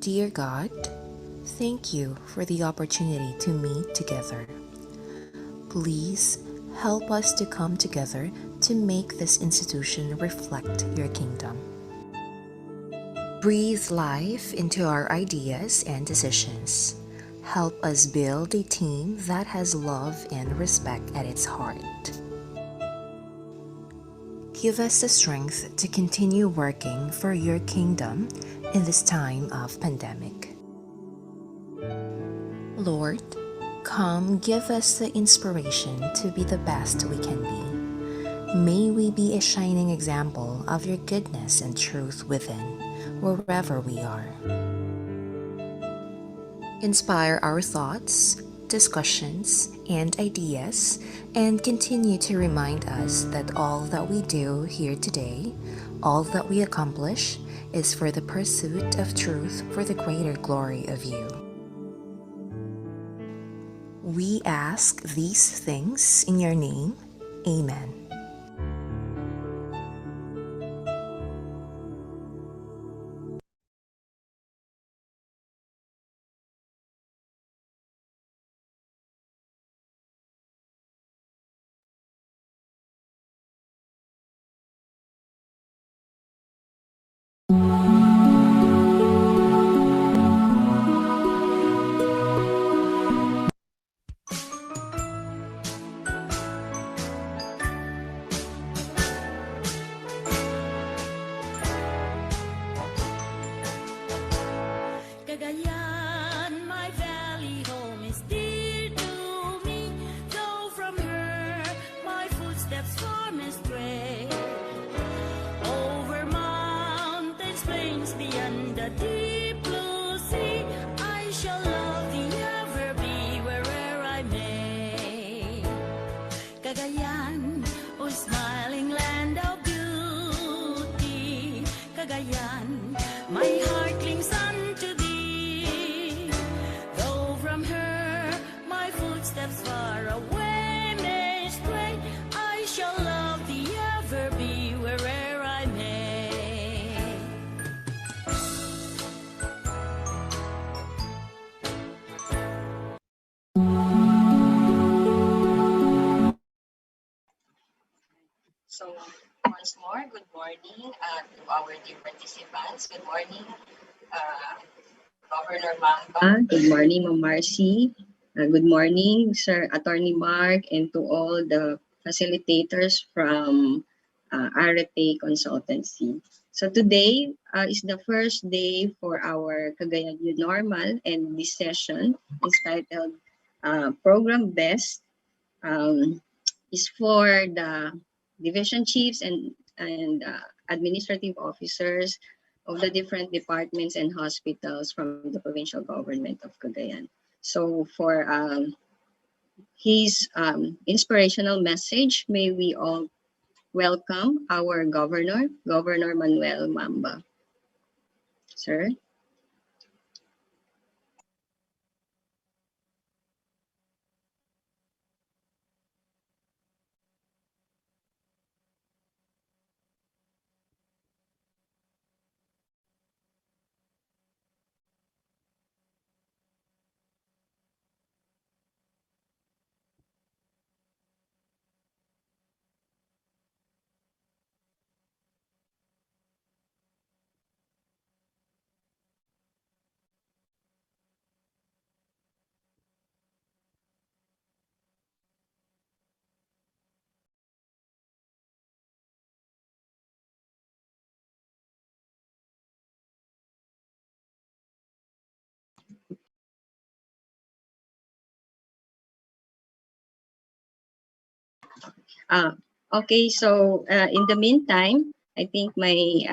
Dear God, thank you for the opportunity to meet together. Please help us to come together to make this institution reflect your kingdom. Breathe life into our ideas and decisions. Help us build a team that has love and respect at its heart. Give us the strength to continue working for your kingdom in this time of pandemic. Lord, come give us the inspiration to be the best we can be. May we be a shining example of your goodness and truth within, wherever we are. Inspire our thoughts, discussions, and ideas, and continue to remind us that all that we do here today, all that we accomplish, is for the pursuit of truth for the greater glory of you. We ask these things in your name. Amen. Cagayan, my valley home is dear to me, though from her my footsteps far may stray. Over mountains, plains, beyond the deep blue sea, I shall love thee, ever be where'er I may. Cagayan, oh smiling land of beauty, Cagayan, my heart clings unto thee. Though from her my footsteps far away may stray, I shall love thee, ever be where'er I may. So once more, good morning to our dear participants. Good morning, Governor Mamba. Good morning, Ma'am Marcy. Good morning, Sir Attorney Mark, and to all the facilitators from Arete Consultancy. So today is the first day for our Cagayan New Normal, and this session is titled Program Best. Is for the division chiefs and administrative officers of the different departments and hospitals from the provincial government of Cagayan. So for his inspirational message, may we all welcome our governor, Governor Manuel Mamba. Sir. Okay, so in the meantime, I think may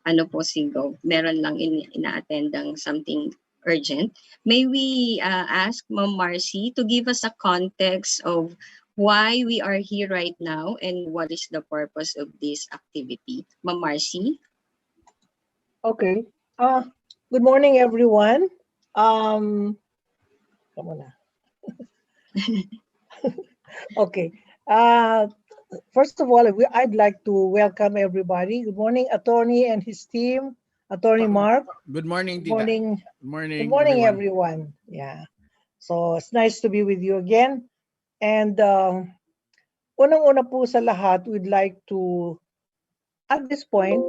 ano po si Go, meron lang ina-attendang something urgent. May we ask Ma'am Marcy to give us a context of why we are here right now and what is the purpose of this activity. Ma'am Marcy? Okay. Good morning, everyone. Come on na. Okay. First of all, I'd like to welcome everybody. Good morning, Attorney and his team. Attorney Mark. Good morning, Good morning. Good morning, Good morning, everyone. Yeah. So it's nice to be with you again. And unang-una po sa lahat, we'd like to, at this point,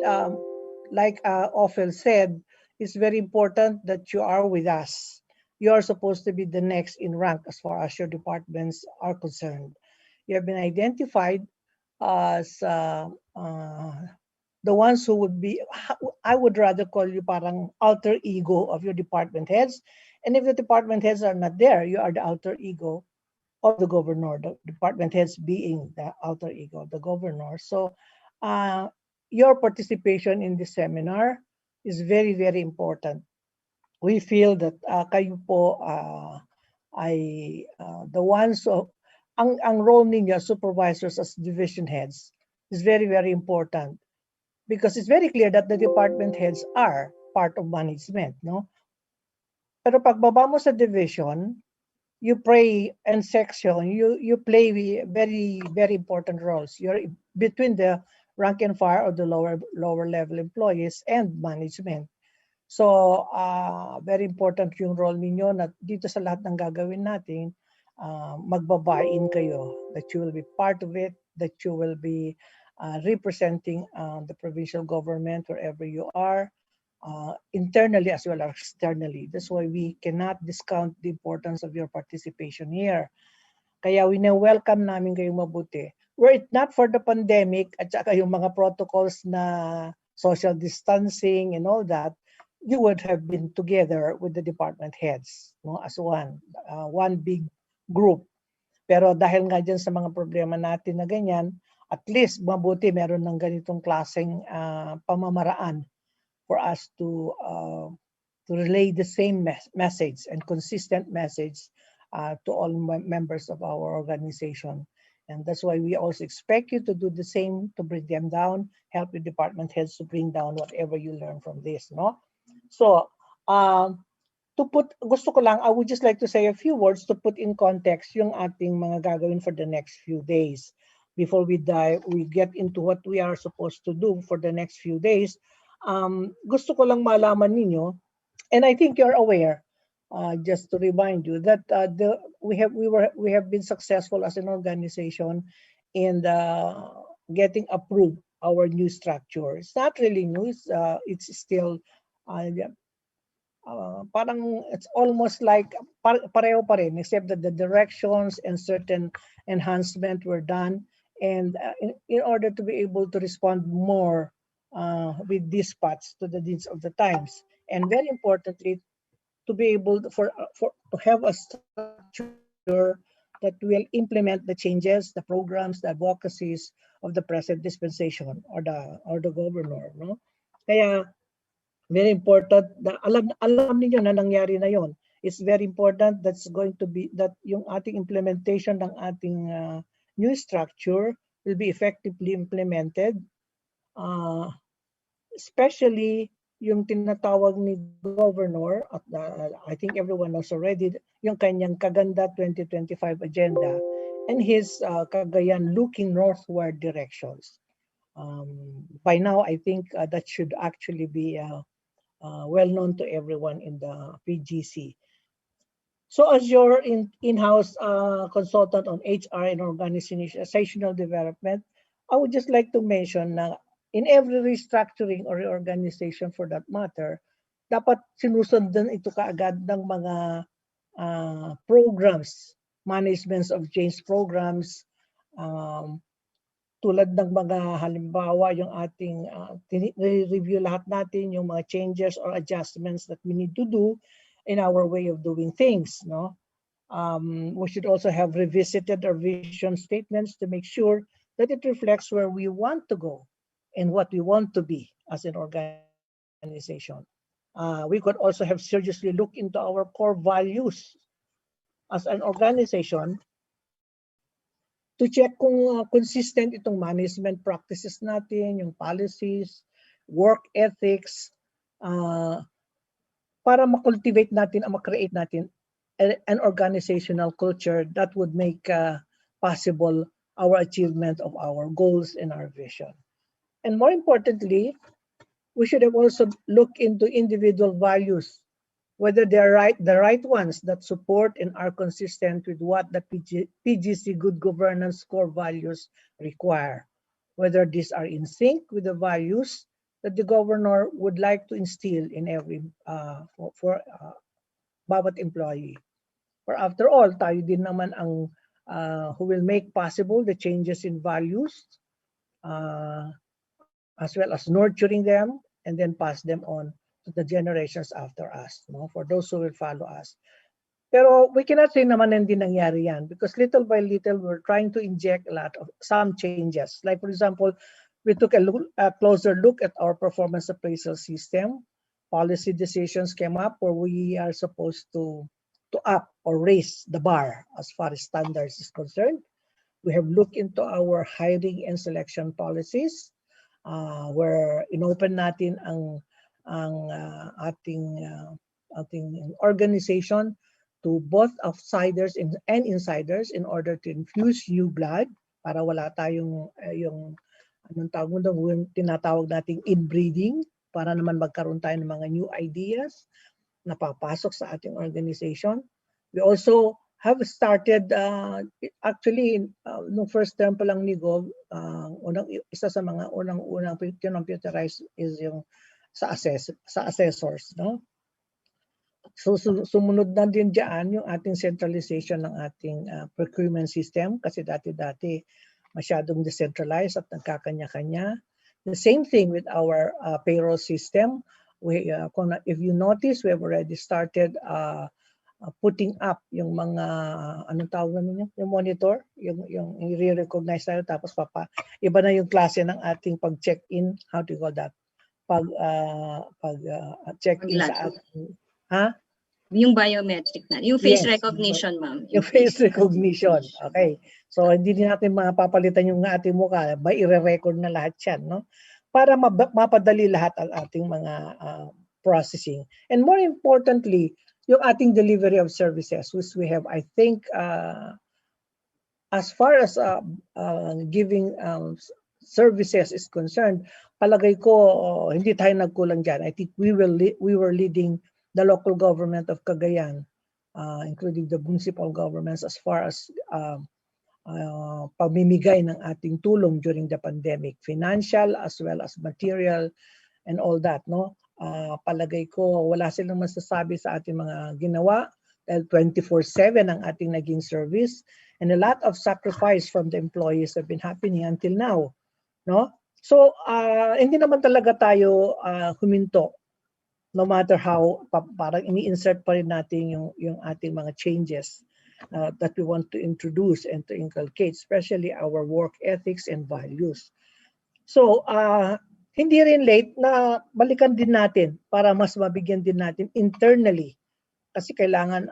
like Ophel said, it's very important that you are with us. You are supposed to be the next in rank as far as your departments are concerned. You have been identified as the ones who would be, I would rather call you parang alter ego of your department heads. And if the department heads are not there, you are the alter ego of the governor, the department heads being the alter ego of the governor. So your participation in this seminar is very, very important. We feel that kayo po ay the ones of, ang role ninyo supervisors as division heads is very, very important because it's very clear that the department heads are part of management, no? Pero pagbaba mo sa division, you play and section, you play very, very important roles. You're between the rank and file of the lower level employees and management. So very important yung role ninyo na dito sa lahat ng gagawin natin, magbabain kayo, that you will be part of it, that you will be representing the provincial government wherever you are, internally as well as externally. That's why we cannot discount the importance of your participation here. Kaya welcome namin kayong mabuti. Were it not for the pandemic at saka yung mga protocols na social distancing and all that, you would have been together with the department heads, no, as one big group. Pero dahil nga dyan sa mga problema natin na ganyan, at least mabuti meron ng ganitong klaseng pamamaraan for us to relay the same message and consistent message to all members of our organization. And that's why we also expect you to do the same, to bring them down, help the department heads to bring down whatever you learn from this, no? So, gusto ko lang, I would just like to say a few words to put in context yung ating mga gagawin for the next few days. Before we get into what we are supposed to do for the next few days, gusto ko lang malaman ninyo, and I think you're aware, just to remind you that we have been successful as an organization in getting approved our new structure. It's not really new. It's still parang it's almost like pareho pa rin, except that the directions and certain enhancement were done, and in order to be able to respond more with dispatch to the needs of the times, and very importantly, to be able to have a structure that will implement the changes, the programs, the advocacies of the present dispensation or the governor, no? Kaya very important na alam niyo na nangyari na yon. It's very important that's going to be that yung ating implementation ng ating new structure will be effectively implemented, especially yung tinatawag ni Governor, at I think everyone knows already, yung kanyang Kaganda 2025 agenda and his Cagayan looking northward directions. By now, I think that should actually be well known to everyone in the PGC. So as your in-house consultant on HR and organizational development, I would just like to mention na in every restructuring or reorganization for that matter, dapat sinusundan ito kaagad ng mga programs, managements of change programs, tulad ng mga halimbawa yung ating review lahat natin yung mga changes or adjustments that we need to do in our way of doing things, no? We should also have revisited our vision statements to make sure that it reflects where we want to go and what we want to be as an organization. We could also have seriously look into our core values as an organization to check kung consistent itong management practices natin, yung policies, work ethics, uh, para ma-cultivate natin, ma-create natin an organizational culture that would make possible our achievement of our goals and our vision. And more importantly, we should have also looked into individual values, whether they're the right ones that support and are consistent with what the PGC good governance core values require, whether these are in sync with the values that the governor would like to instill in every for bawat employee. For after all, tayo din naman ang who will make possible the changes in values uh, as well as nurturing them and then pass them on to the generations after us, no? For those who will follow us. Pero we cannot say naman hindi nangyari yan because little by little we're trying to inject a lot of some changes. Like for example, we took a closer look at our performance appraisal system. Policy decisions came up where we are supposed to up or raise the bar as far as standards is concerned. We have looked into our hiring and selection policies where inopen natin ang ating organization to both outsiders and insiders in order to infuse new blood para wala tayong yung anong tawag mo doon, tinatawag nating inbreeding para naman magkaroon tayo ng mga new ideas na papasok sa ating organization. We also have started actually nung first term pa lang ni Gov, isa sa mga unang computerized is yung sa assessors, no? So sumunod na din diyan yung ating centralization ng ating procurement system kasi dati masyadong decentralized at nagkakanya-kanya. The same thing with our payroll system. If you notice, we have already started putting up yung mga anong tawag namin yung monitor, yung i-recognize tayo tapos iba na yung klase ng ating pag-check-in, how do you call that? Check-in sa ating yung biometric na, yung face recognition, ma'am. Yung face recognition. Okay. So hindi din natin mapapalitan yung ating mukha, i-record na lahat yan, no? Para mapadali lahat ang ating mga processing. And more importantly, yung ating delivery of services, which we have, I think, as far as giving services is concerned, palagay ko hindi tayo nagkulang dyan. I think we were leading the local government of Cagayan, including the municipal governments, as far as pamimigay ng ating tulong during the pandemic, financial as well as material and all that, no? Palagay ko wala silang masasabi sa ating mga ginawa dahil 24/7 ang ating naging service and a lot of sacrifice from the employees have been happening until now, no? So hindi naman talaga tayo huminto no matter how parang ini-insert pa rin natin yung ating mga changes that we want to introduce and to inculcate, especially our work ethics and values. So hindi rin late na balikan din natin para mas mabigyan din natin internally kasi kailangan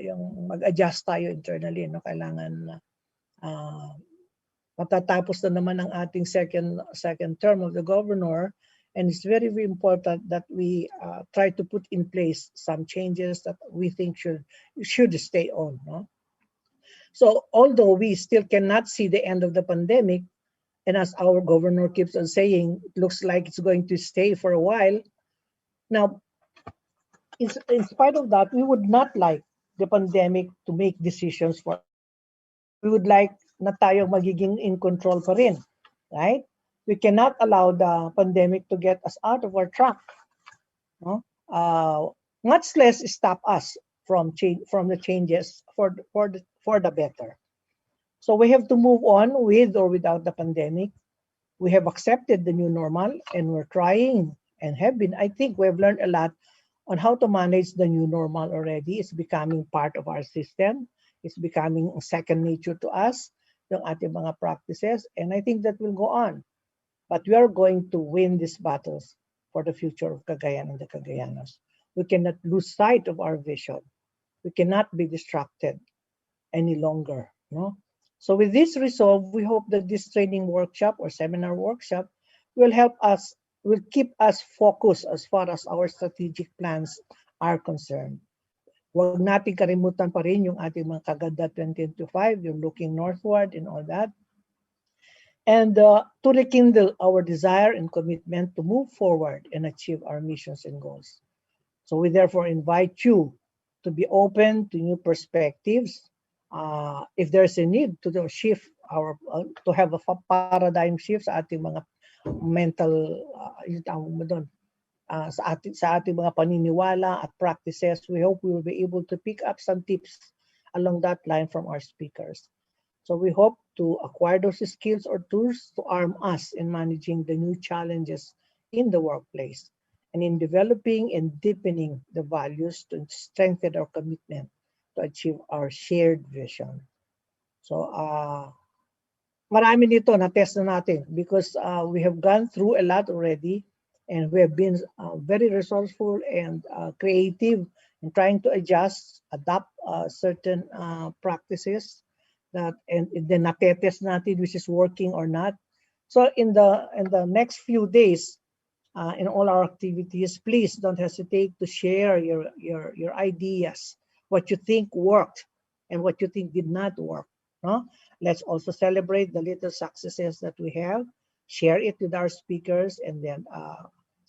yung mag-adjust tayo internally, no? Kailangan matatapos na naman ang ating second term of the governor, and it's very, very important that we try to put in place some changes that we think should stay on, no? So although we still cannot see the end of the pandemic, and as our governor keeps on saying, it looks like it's going to stay for a while. Now, in spite of that, we would not like the pandemic to make decisions for us. We would like na tayo magiging in control pa rin, right? We cannot allow the pandemic to get us out of our track, no? Much less stop us from the changes for the better. So we have to move on with or without the pandemic. We have accepted the new normal and we're trying and have been, I think we have learned a lot on how to manage the new normal already. It's becoming part of our system. It's becoming second nature to us, yung ating mga practices. And I think that will go on. But we are going to win these battles for the future of Cagayan and the Cagayanos. We cannot lose sight of our vision. We cannot be distracted any longer. No? So with this resolve, we hope that this training workshop or seminar workshop will help us, will keep us focused as far as our strategic plans are concerned. Huwag natin kalimutan pa rin yung ating mga Kagada 2025, yung looking northward and all that. And to rekindle our desire and commitment to move forward and achieve our missions and goals. So we therefore invite you to be open to new perspectives. If there's a need to shift our, to have a paradigm shift sa ating mga mental, yung tawag mo doon, sa ating mga paniniwala at practices, we hope we will be able to pick up some tips along that line from our speakers. So we hope to acquire those skills or tools to arm us in managing the new challenges in the workplace and in developing and deepening the values to strengthen our commitment to achieve our shared vision. So marami nito na-test na natin because we have gone through a lot already and we have been very resourceful and creative in trying to adjust, adapt certain practices that and then natetest natin which is working or not. So in the next few days, in all our activities, please don't hesitate to share your ideas, what you think worked and what you think did not work. No? Let's also celebrate the little successes that we have, share it with our speakers, and then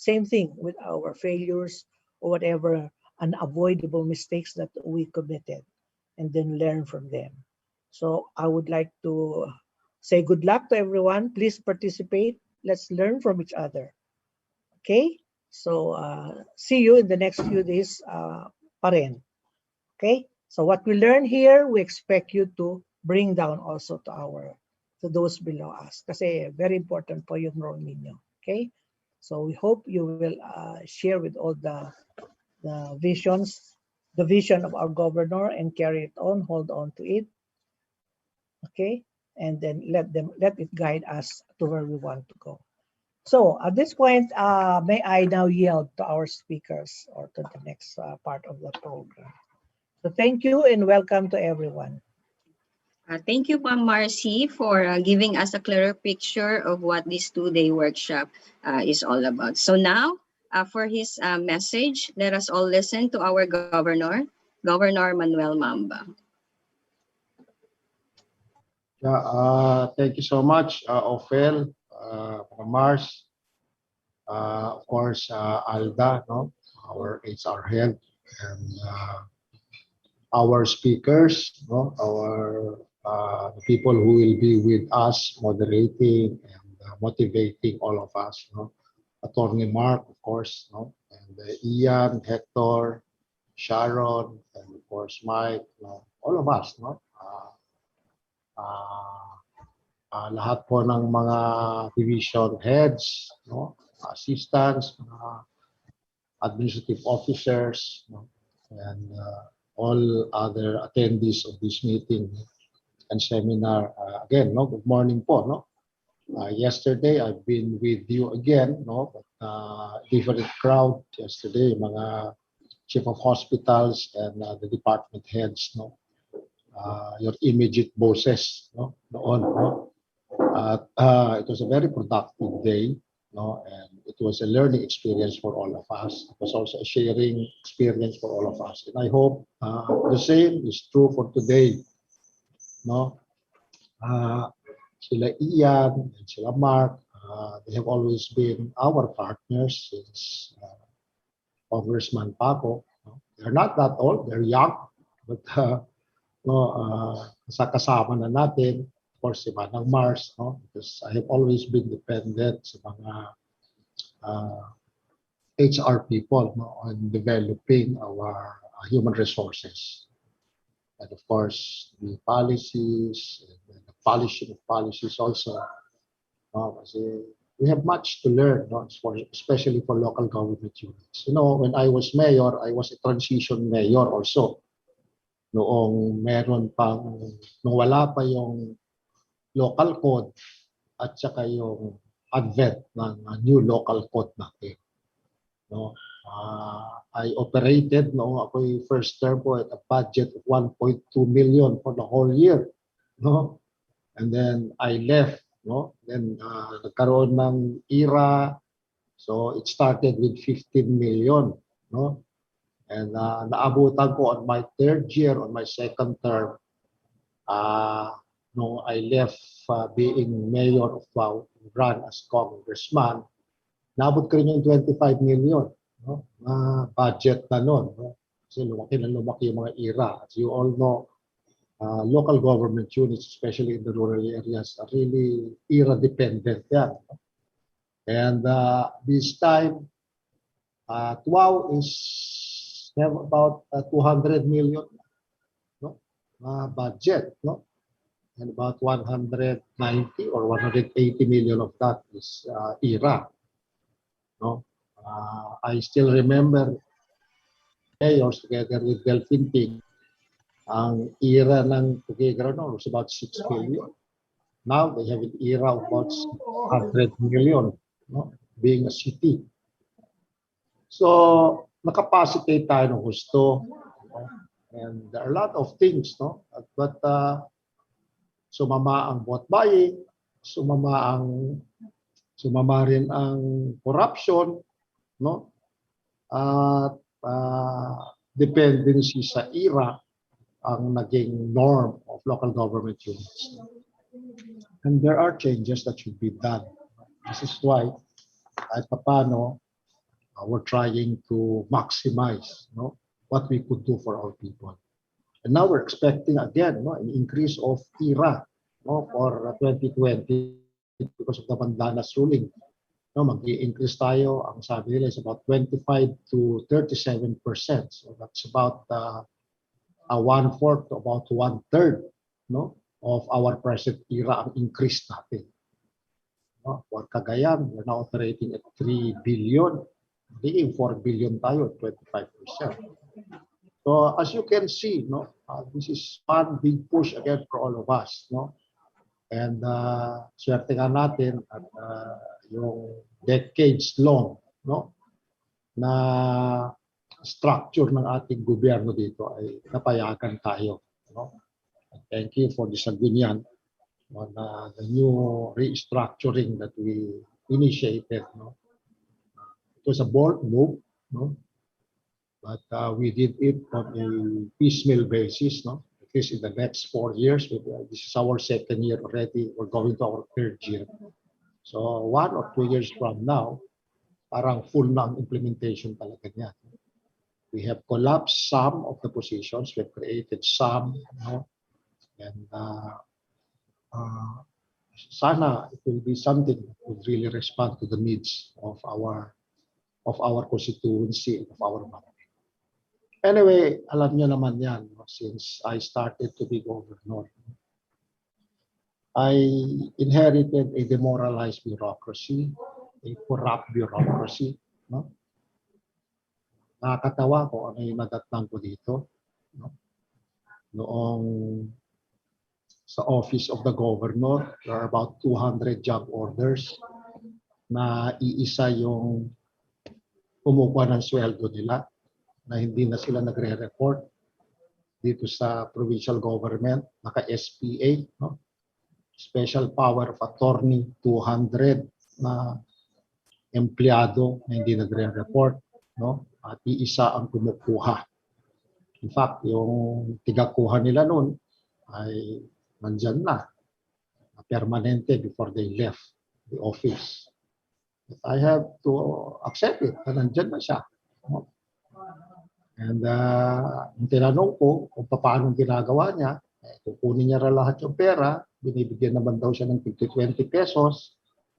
same thing with our failures or whatever unavoidable mistakes that we committed, and then learn from them. So I would like to say good luck to everyone. Please participate. Let's learn from each other. Okay? So see you in the next few days pa rin. Okay? So what we learn here, we expect you to bring down also to those below us. Kasi very important po yung role ninyo. Okay? So we hope you will share with all the visions, the vision of our governor and carry it on, hold on to it. Okay, and then let it guide us to where we want to go. So at this point, may I now yield to our speakers or to the next part of the program. So thank you and welcome to everyone. Thank you, Ma'am Marcy, for giving us a clearer picture of what this two-day workshop is all about. So now, for his message, let us all listen to our governor, Governor Manuel Mamba. Yeah, thank you so much, Ophel, Mars, of course, Alda, no, our HR head, and our speakers, no, our the people who will be with us moderating and motivating all of us, no, Attorney Mark, of course, no, and Ian, Hector, Sharon, and of course Mike, no, all of us, no. Lahat po ng mga division heads, no, assistants, administrative officers, no, and all other attendees of this meeting and seminar. Again, no, good morning po, no. Yesterday I've been with you again, no, but different crowd yesterday, mga chief of hospitals and the department heads, no. Your immediate bosses, no, noon, no. It was a very productive day, no, and it was a learning experience for all of us. It was also a sharing experience for all of us, and I hope the same is true for today, no. Sila Ian and sila Mark, they have always been our partners since Congressman Paco. No? They're not that old; they're young, but kasama na natin, of course, si Manang Mars, no? Because I have always been dependent sa mga HR people, no, on developing our human resources. And of course, the policies, and the polishing of policies also. Kasi we have much to learn, no? Especially for local government units. When I was mayor, I was a transition mayor also. Nung wala pa yung local code at saka yung advent ng new local code natin. No? I operated noong ako'y first term po at a budget of 1.2 million for the whole year. No? And then I left. No? Then nagkaroon ng IRA. So it started with 15 million. No? And naabutan ko on my third year, on my second term, no, I left being mayor of run as congressman, naabot ko rin yung 25 million, no? Budget na nun. No? Kasi lumaki yung mga IRA. As you all know, local government units, especially in the rural areas, are really IRA-dependent. Yeah. And this time, TUAW is have about 200 million, no? Budget, no? And about 190 or 180 million of that is IRA. No? I still remember mayors together with Delphine Ping, ang IRA ng Tuguegarao was about 6 billion. Now they have an IRA of about 100 million, no? Being a city. So, nakapacitate tayo ng gusto. And there are a lot of things, no? But sumama ang vote buying, sumama rin ang corruption, no? At dependency sa IRA ang naging norm of local government units. And there are changes that should be done. This is why kahit paano we're trying to maximize, no, what we could do for our people. And now we're expecting again, no, an increase of IRA, no, for 2020 because of the Bandanas ruling. No, mag-i-increase tayo. Ang sabi nila is about 25 to 37%. So that's about a 1/4 to about 1/3, no, of our present IRA ang increase natin. No, for Cagayan, we're now operating at 3 billion. Magiging 4 billion tayo, 25%. So as you can see, no, this is one big push again for all of us, no. And swerte nga natin at yung decades long, no, na structure ng ating gobyerno dito ay napayagan tayo, no. Thank you for the Sangguniang on the new restructuring that we initiated, no. It was a bold move, no? But we did it on a piecemeal basis, no? At least in the next 4 years, this is our second year already. We're going to our third year. So 1 or 2 years from now, parang full na ang implementation talaga niya. We have collapsed some of the positions. We've created some, no? And sana it will be something that would really respond to the needs of our constituency, of our market. Anyway, alam niyo naman yan, no? Since I started to be governor, I inherited a demoralized bureaucracy, a corrupt bureaucracy. No? Nakakatawa ko ano yung nadatnan ko dito. No? Noong sa office of the governor, there are about 200 job orders na iisa yung kumukuha ng sweldo nila na hindi na sila nagre-report dito sa provincial government, naka-SPA, no? Special Power of Attorney, 200 na empleyado na hindi nagre-report, no? At iisa ang kumukuha. In fact, yung tigakuha nila noon ay nandyan na, permanente before they left the office. But I have to accept it na nandyan na siya. No? And yung tinanong ko kung paano ginagawa niya, kukunin niya lahat yung pera, binibigyan naman daw siya ng 20 pesos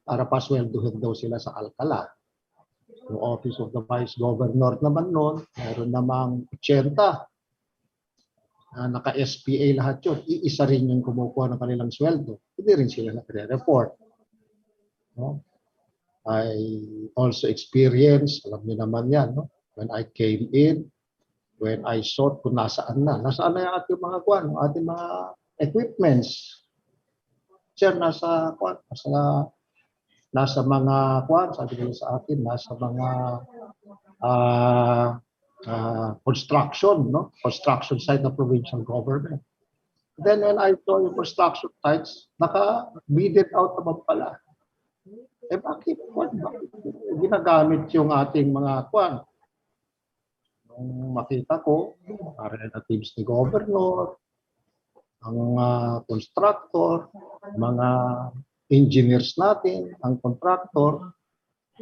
para pasweldohin daw sila sa Alcala. Yung Office of the Vice Governor naman noon, mayroon namang 80. Naka-SPA lahat yun. Iisa rin yung kumukuha ng kanilang sweldo. Hindi rin sila nagre-report. No? I also experienced, alam niyo naman yan, no? When I came in, when I saw kung nasaan na yung ating mga kwan, ating mga equipments. Sir, nasa mga kwan, sabi nila sa akin, nasa mga construction, no? Construction site ng provincial government. Then when I saw yung construction sites, naka-weeded out naman pala. Bakit ginagamit yung ating mga kwan? Nung makita ko, relatives ni governor, ang constructor, mga engineers natin, ang contractor,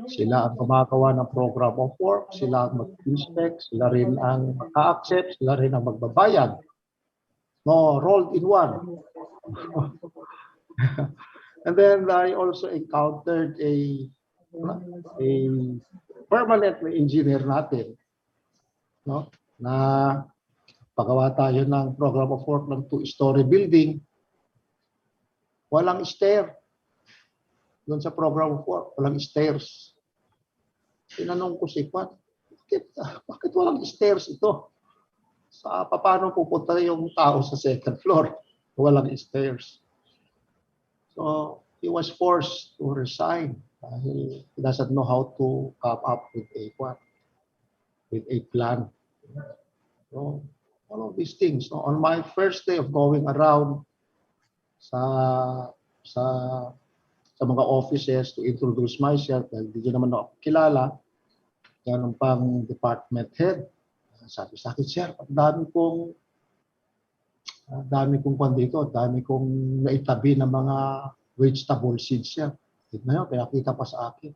sila ang gumagawa ng program of work, sila ang mag-inspect, sila rin ang maka-accept, sila rin ang magbabayad. No, rolled in one. And then I also encountered a permanent engineer natin, no, na pagawa tayo ng program of work ng 2-story building, walang stair. Doon sa program of work, walang stairs. Tinanong ko si Kwan, bakit walang stairs ito? Paano pupunta yung tao sa second floor? Walang stairs. So, he was forced to resign. He doesn't know how to come up with a plan. So, all of these things. So, on my first day of going around sa mga offices to introduce myself, dahil hindi naman ako kilala, ganun pang department head. Sabi sa akin, sir, dami kong kwan dito, dami kong naitabi ng mga vegetable seeds, sir. Tignan nyo, pinakita pa sa akin.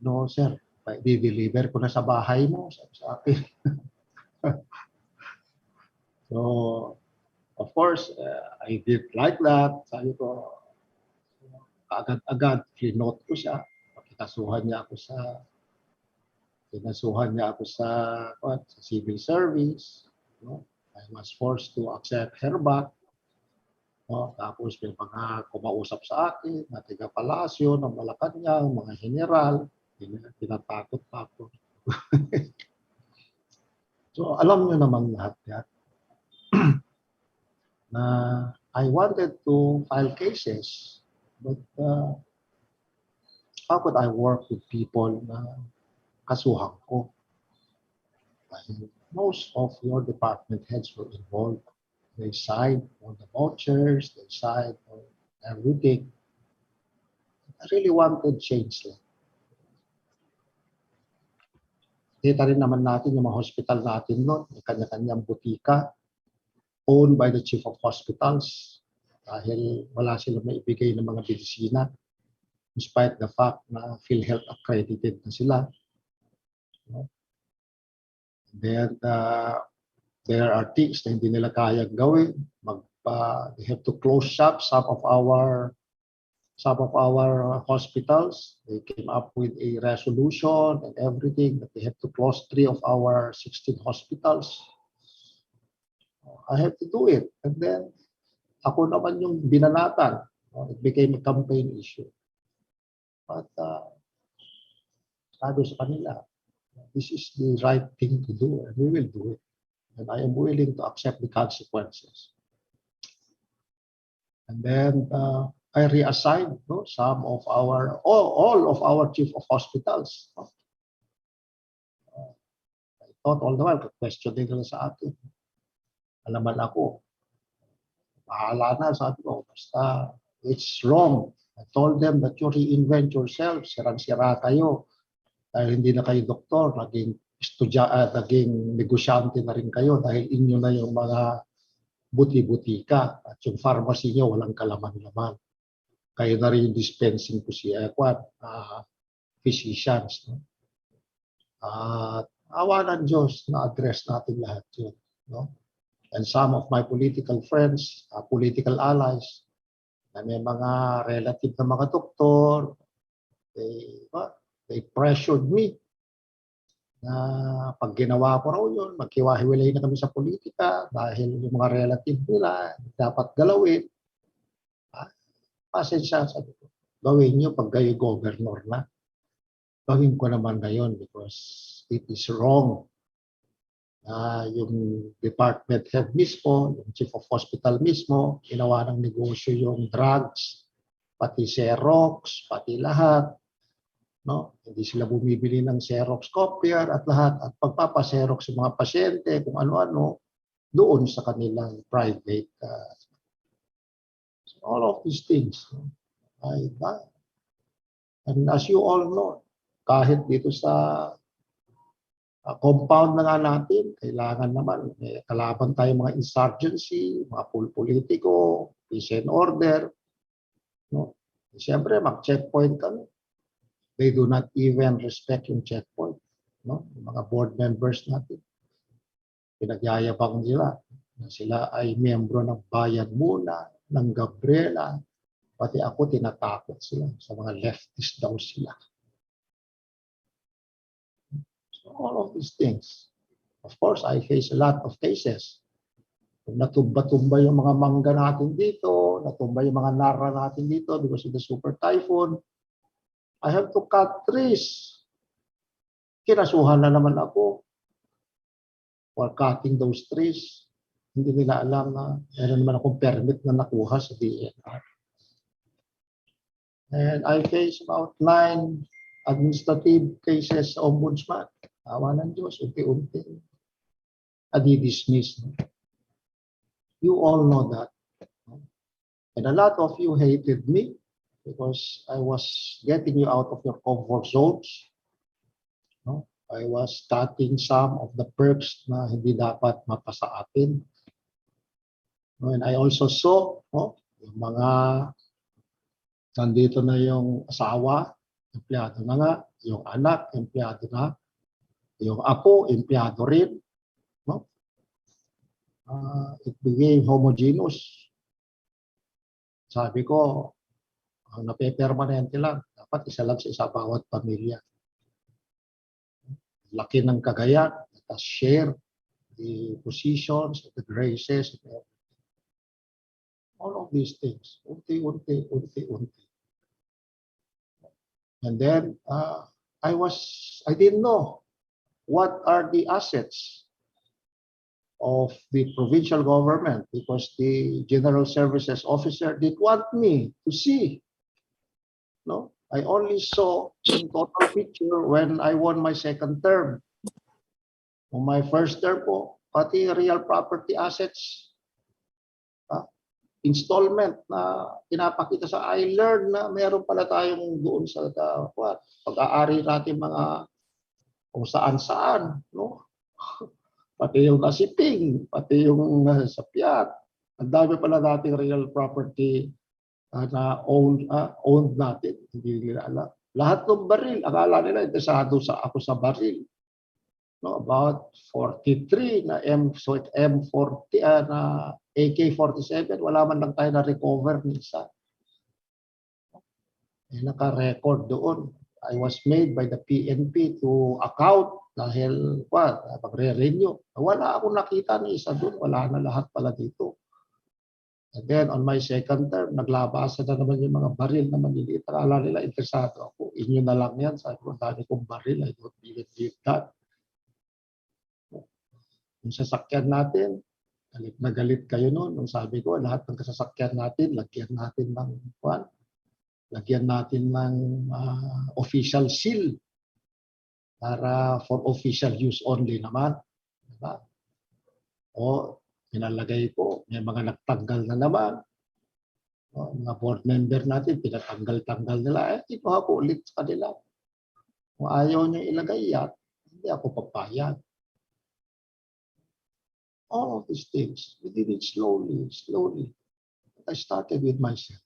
Ano, sir, i-deliver ko na sa bahay mo, sabi sa akin. So, of course, I did like that. Sabi ko, agad-agad, flinote ko siya. Kinasuhan niya ako sa civil service. No? I was forced to accept her back. No? Tapos may mga kumausap sa akin, na taga-palasyo ng Malacanang, mga general, tinatakot pa ako. So alam niyo naman lahat yan. Na I wanted to file cases, but how could I work with people na kasuhan ko? Most of your department heads were involved. They signed on the vouchers, they signed on everything. I really wanted change lang. Kita rin naman natin yung mga hospital natin noon, may kanya-kanyang butika owned by the chief of hospitals dahil wala silang maibigay ng mga medisina despite the fact na PhilHealth accredited na sila. Then there are things na hindi nila kayang gawin. They have to close shop some of our hospitals. They came up with a resolution and everything that they have to close 3 of our 16 hospitals. I have to do it. And then ako naman yung binanatan. It became a campaign issue. But sabi sa kanila, this is the right thing to do and we will do it. And I am willing to accept the consequences. And then I reassigned some of all of our chief of hospitals. I thought all the while, question nila sa akin. Alaman ako, bahala na, sabi ko, basta it's wrong. I told them that you reinvent yourself, sirang-sira kayo. Dahil hindi na kayo doktor, naging negosyante na rin kayo dahil inyo na yung mga buti-butika at yung pharmacy nyo walang kalaman-laman. Kayo na rin yung dispensing physicians. No? At awa ng Diyos na address natin lahat yun. No? And some of my political friends, political allies, na may mga relative na mga doktor, they pressured me na pag ginawa ko raw yun, magkiwahiwalay na kami sa politika dahil yung mga relative nila dapat galawin. Pasensya, sabi ko. gawin nyo pag kayo governor na. Gawin ko naman ngayon because it is wrong. Yung department head mismo, yung chief of hospital mismo, ginawa ng negosyo yung drugs, pati Xerox, pati lahat. No? Hindi sila bumibili ng Xerox copier at lahat. At pagpapa-Xerox yung mga pasyente, kung ano-ano, doon sa kanilang private. So all of these things. Ay, and as you all know, kahit dito sa compound na nga natin, kailangan naman, may kalaban tayo mga insurgency, mga politiko, peace and order. No? Siyempre, mag-checkpoint kami. They do not even respect yung checkpoint. No? Yung mga board members natin. Pinagyayabang nila na sila ay miyembro ng Bayan Muna, ng Gabriela. Pati ako, tinatakot sila. Sa mga leftist daw sila. So all of these things. Of course, I face a lot of cases. Kung natumba-tumba yung mga mangga natin dito, natumba yung mga nara natin dito because of the super typhoon, I have to cut trees. Kinasuhan na naman ako for cutting those trees. Hindi nila alam na meron naman akong permit na nakuha sa DNR. And I face about 9 administrative cases sa ombudsman. Awa ng Diyos, unti-unti. Adi-dismiss. You all know that. And a lot of you hated me because I was getting you out of your comfort zones. No? I was cutting some of the perks na hindi dapat mapasa atin. No? And I also saw yung mga nandito na yung asawa, empleyado na nga, yung anak, empleyado na, yung apo, empleyado rin. No? It became homogeneous. Sabi ko, ang nape-permanente lang, dapat isa lang sa isa bawat pamilya. Laki ng Cagayan, let us share the positions, the graces, all of these things. Unti-unti. And then, I didn't know what are the assets of the provincial government because the General Services Officer did want me to see. No, I only saw in total picture when I won my second term. On my first term po, pati real property assets, installment na pinapakita sa I learned na meron pala tayong doon sa pag-aari natin mga kung saan-saan, no? Pati yung nasiping, pati yung sapyat. Ang dami pala nating real property na owned natin. Hindi nila alam. Lahat ng baril, akala nila interesado ako sa baril. No, about 43 na M40 na AK-47, wala man lang tayo na recover ni isa. Naka-record doon. I was made by the PNP to account dahil pagre-renew. Wala akong nakita ni isa doon. Wala na lahat pala dito. And then on my second term, naglabasan na naman yung mga baril na maliliit. Akala nila interesado ako. Inyo na lang yan. Sabi ko, dami kong baril. I don't believe that. Yung sasakyan natin, galit na galit kayo noon. Nung sabi ko, lahat ng kasasakyan natin, lagyan natin ng official seal para for official use only naman. Diba? O, pinalagay ko, may mga nagtanggal na naman. O, mga board member natin, pinatanggal-tanggal nila. Kinuha ko ulit sa kanila. Kung ayaw nyo ilagay yan, hindi ako papayag. All of these things, we did it slowly. I started with myself.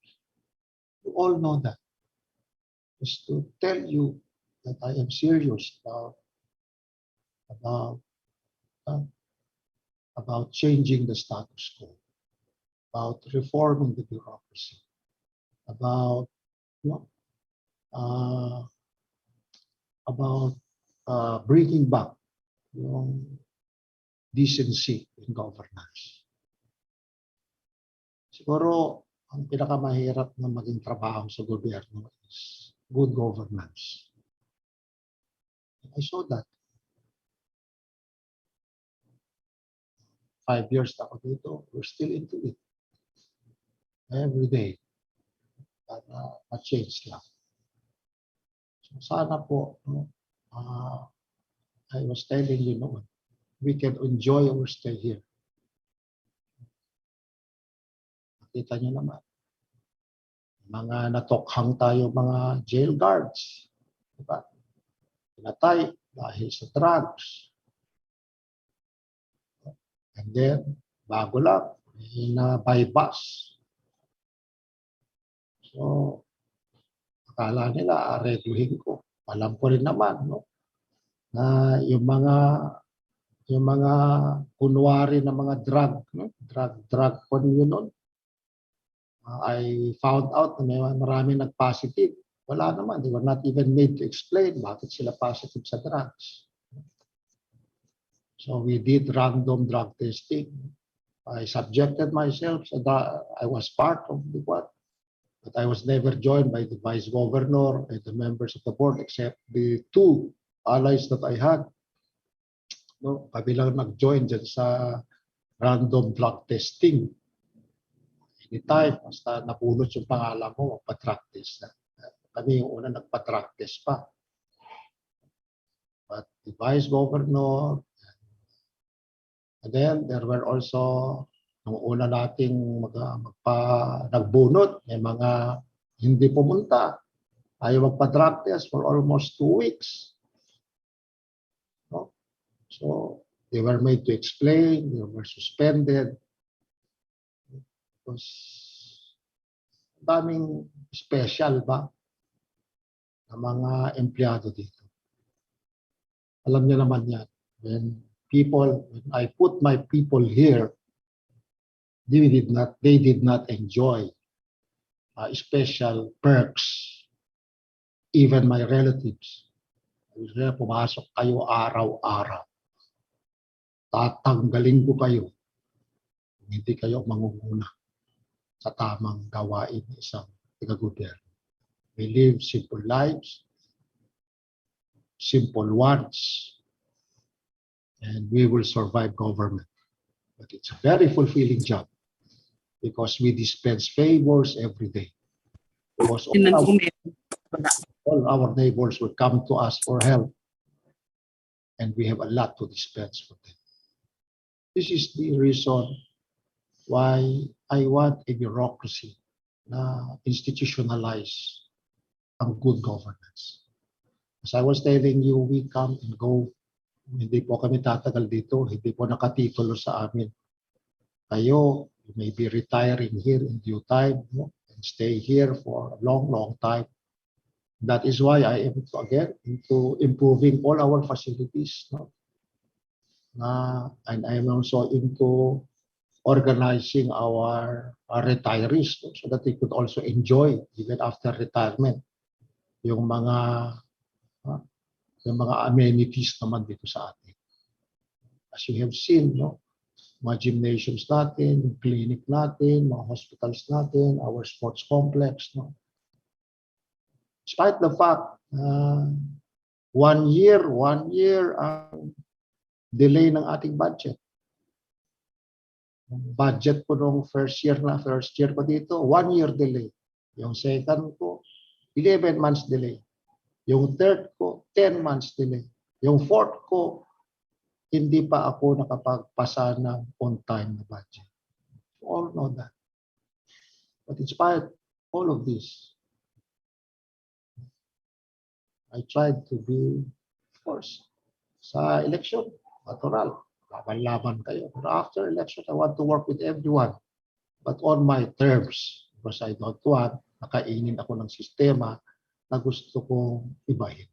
You all know that. Just to tell you that I am serious about changing the status quo, about reforming the bureaucracy, about bringing back decency in governance. Siguro ang pinakamahirap na maging trabaho sa gobyerno is good governance. I saw that. 5 years na ako dito, we're still into it. Every day. Para ma-change lang. So sana po, no, I was telling you noon, we can enjoy our stay here. Nakita nyo naman, mga natokhang tayo mga jail guards. Diba? Pinatay dahil sa drugs. And then, bago lang, may na-bypass. So, akala nila, areduhin ko. Alam ko rin naman, no, na yung mga kunwari na mga drug, no, drug yun, I found out na may marami nag-positive. Wala naman. They were not even made to explain bakit sila positive sa drugs. So we did random drug testing. I subjected myself. So that I was part of the what? But I was never joined by the vice governor and the members of the board except the 2 allies that I had. No, kami lang nag-join dyan sa random drug testing. Anytime, basta napulot yung pangalan mo, magpa-drug test na. Kami yung una nagpa-drug test pa. But the vice governor, and then there were also, nung una nating nagbunot, may mga hindi pumunta, ayaw magpa-drug test for almost 2 weeks. No? So, they were made to explain, they were suspended. Because daming special ba na mga empleyado dito. Alam niyo naman yan. When I put my people here, they did not enjoy special perks. Even my relatives. Pumasok kayo araw-araw. Tatanggalin ko kayo. Hindi kayo mangunguna sa tamang gawain ng isang taga-gobyerno. We live simple lives, simple wants, and we will survive government. But it's a very fulfilling job because we dispense favors every day. Because all our neighbors will come to us for help, and we have a lot to dispense for them. This is the reason why I want a bureaucracy na institutionalize ang good governance. As I was telling you, we come and go. Hindi po kami tatagal dito. Hindi po nakatitulo sa amin. Kayo, you may be retiring here in due time, no? And stay here for a long, long time. That is why I am again into improving all our facilities. No? And I am also into organizing our retirees, no? So that they could also enjoy even after retirement yung mga amenities naman dito sa atin. As you have seen, no, mga gymnasiums natin, yung clinic natin, mga hospitals natin, our sports complex, no. Despite the fact 1 year delay ng ating budget. Budget ko nung first year ko dito, 1 year delay. Yung second ko, 11 months delay. Yung third ko, 10 months delay. Yung fourth ko, hindi pa ako nakapagpasa ng on-time na budget. You all know that. But in spite of all of this, I tried to be, of course, sa election, natural. Laban-laban kayo. But after election, I want to work with everyone. But on my terms, because I don't want, nakainin ako ng sistema na gusto kong ibahin.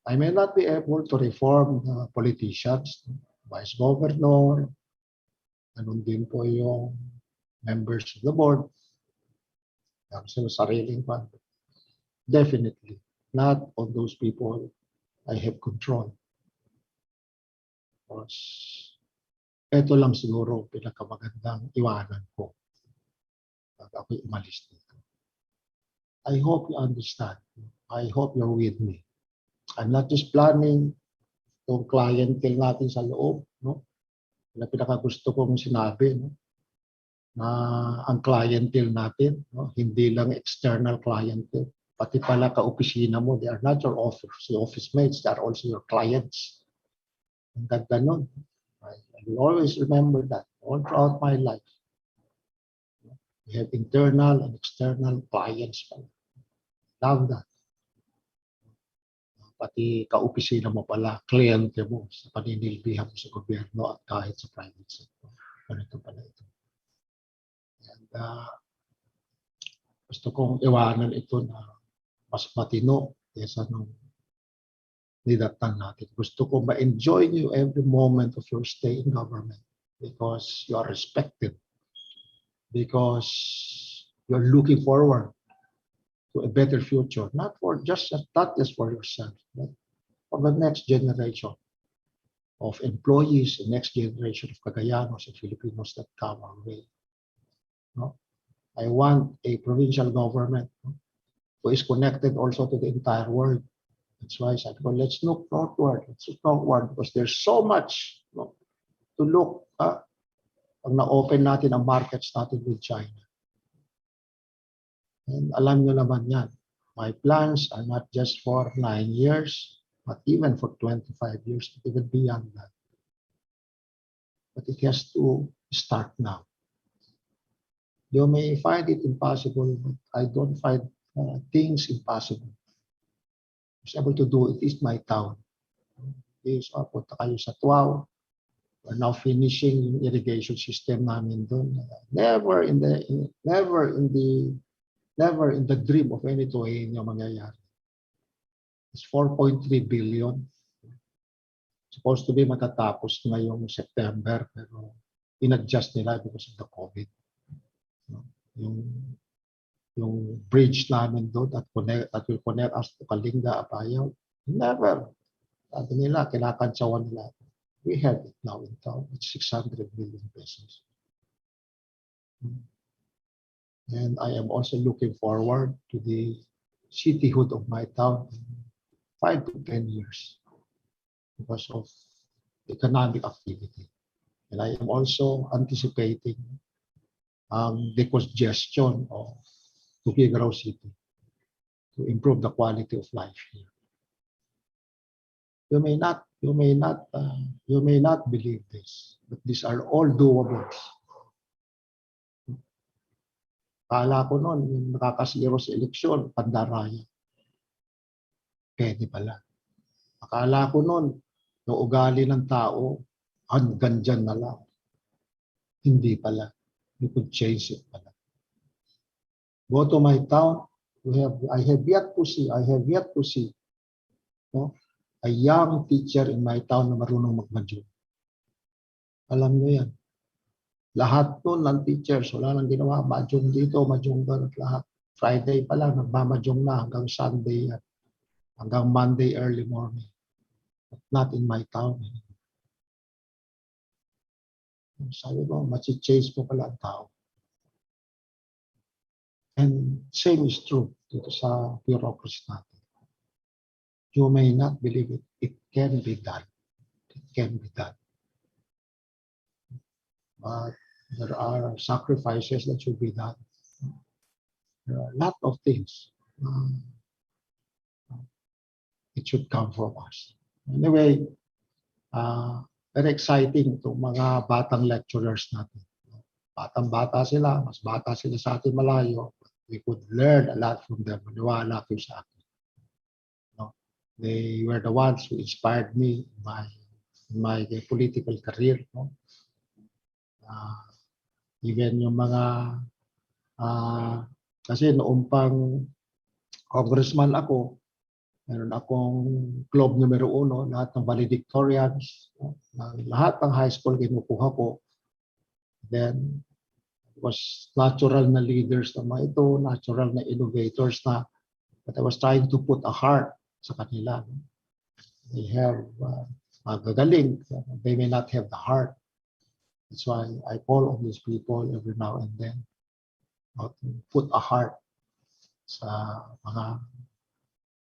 I may not be able to reform the politicians, vice governor, ganun din po yung members of the board, ang sariling fund. Definitely, not on those people I have control. Because ito lang siguro pinakamagandang iwanan ko. pag ako'y umalis dito. I hope you understand. I hope you're with me. I'm not just planning yung clientele natin sa loob, no? Na pinakagusto kong sinabi, no? Na ang clientele natin, no? Hindi lang external clientele, pati pala ka-opisina mo, they are not your office mates, they are also your clients. Ang ganda nun. I will always remember that all throughout my life. We have internal and external clients. Love that. Pati ka-opisina mo pala, kliyente mo sa paninilbihan mo sa gobyerno at kahit sa private sector. Ganito pala ito. And gusto kong iwanan ito na mas matino kaysa nung nidatnan natin. Gusto ko ma-enjoy you every moment of your stay in government because you are respected, because you're looking forward to a better future, not just for yourself, but for the next generation of employees, the next generation of Cagayanos and Filipinos that come our way. No? I want a provincial government, no, who is connected also to the entire world. That's why I said, well, let's look northward. Let's look northward because there's so much, no, to look. Pag na-open natin ang markets natin with China. And alam nyo naman yan, my plans are not just for 9 years, but even for 25 years, even beyond that. But it has to start now. You may find it impossible, but I don't find things impossible. I was able to do it. It's my town. Okay, so punta kayo sa Tuaw. We're now finishing yung irrigation system namin doon. Never in the dream of any Tuwain yung mangyayari. It's 4.3 billion. Supposed to be matatapos ngayong September, pero in-adjust nila because of the COVID. Yung bridge namin doon that will connect us to Kalinga, Apayao, never. Sabi nila, kinakantsawan nila. We have it now in town. It's 600 million pesos. And I am also looking forward to the cityhood of my town in 5 to 10 years because of economic activity. And I am also anticipating the congestion of Tuguegarao City to improve the quality of life here. You may not believe this, but these are all doables. Kala ko noon, yung nakakasiro sa eleksyon, Pandaraya. Pwede pala. Akala ko noon, yung ugali ng tao, hanggang dyan na lang. Hindi pala. You could change it pala. Go to my town, I have yet to see, no, a young teacher in my town na marunong magmadyong. Alam nyo yan. Lahat nun ng teachers, wala nang ginawa, madyong dito, madyong doon, at lahat. Friday pa lang, nagmamadyong na hanggang Sunday yan. Hanggang Monday early morning. But not in my town. Sabi mo, machi-change mo pala ang tao. And same is true dito sa bureaucracy natin. You may not believe it. It can be done. It can be done. But there are sacrifices that should be done. There are a lot of things. It should come from us. Anyway, very exciting itong mga batang lecturers natin. Batang-bata sila, mas bata sila sa atin malayo. We could learn a lot from them. Maniwala kayo sa akin. They were the ones who inspired me in my political career. No? Even yung mga, kasi noong pang congressman ako, meron akong club numero 1, lahat ng valedictorians, no? Lahat ng high school kinukuha ko. Then, it was natural na leaders na mga ito, natural na innovators na, but I was trying to put a heart sa kanila. They have magagaling. They may not have the heart. That's why I call on these people every now and then. to put a heart sa mga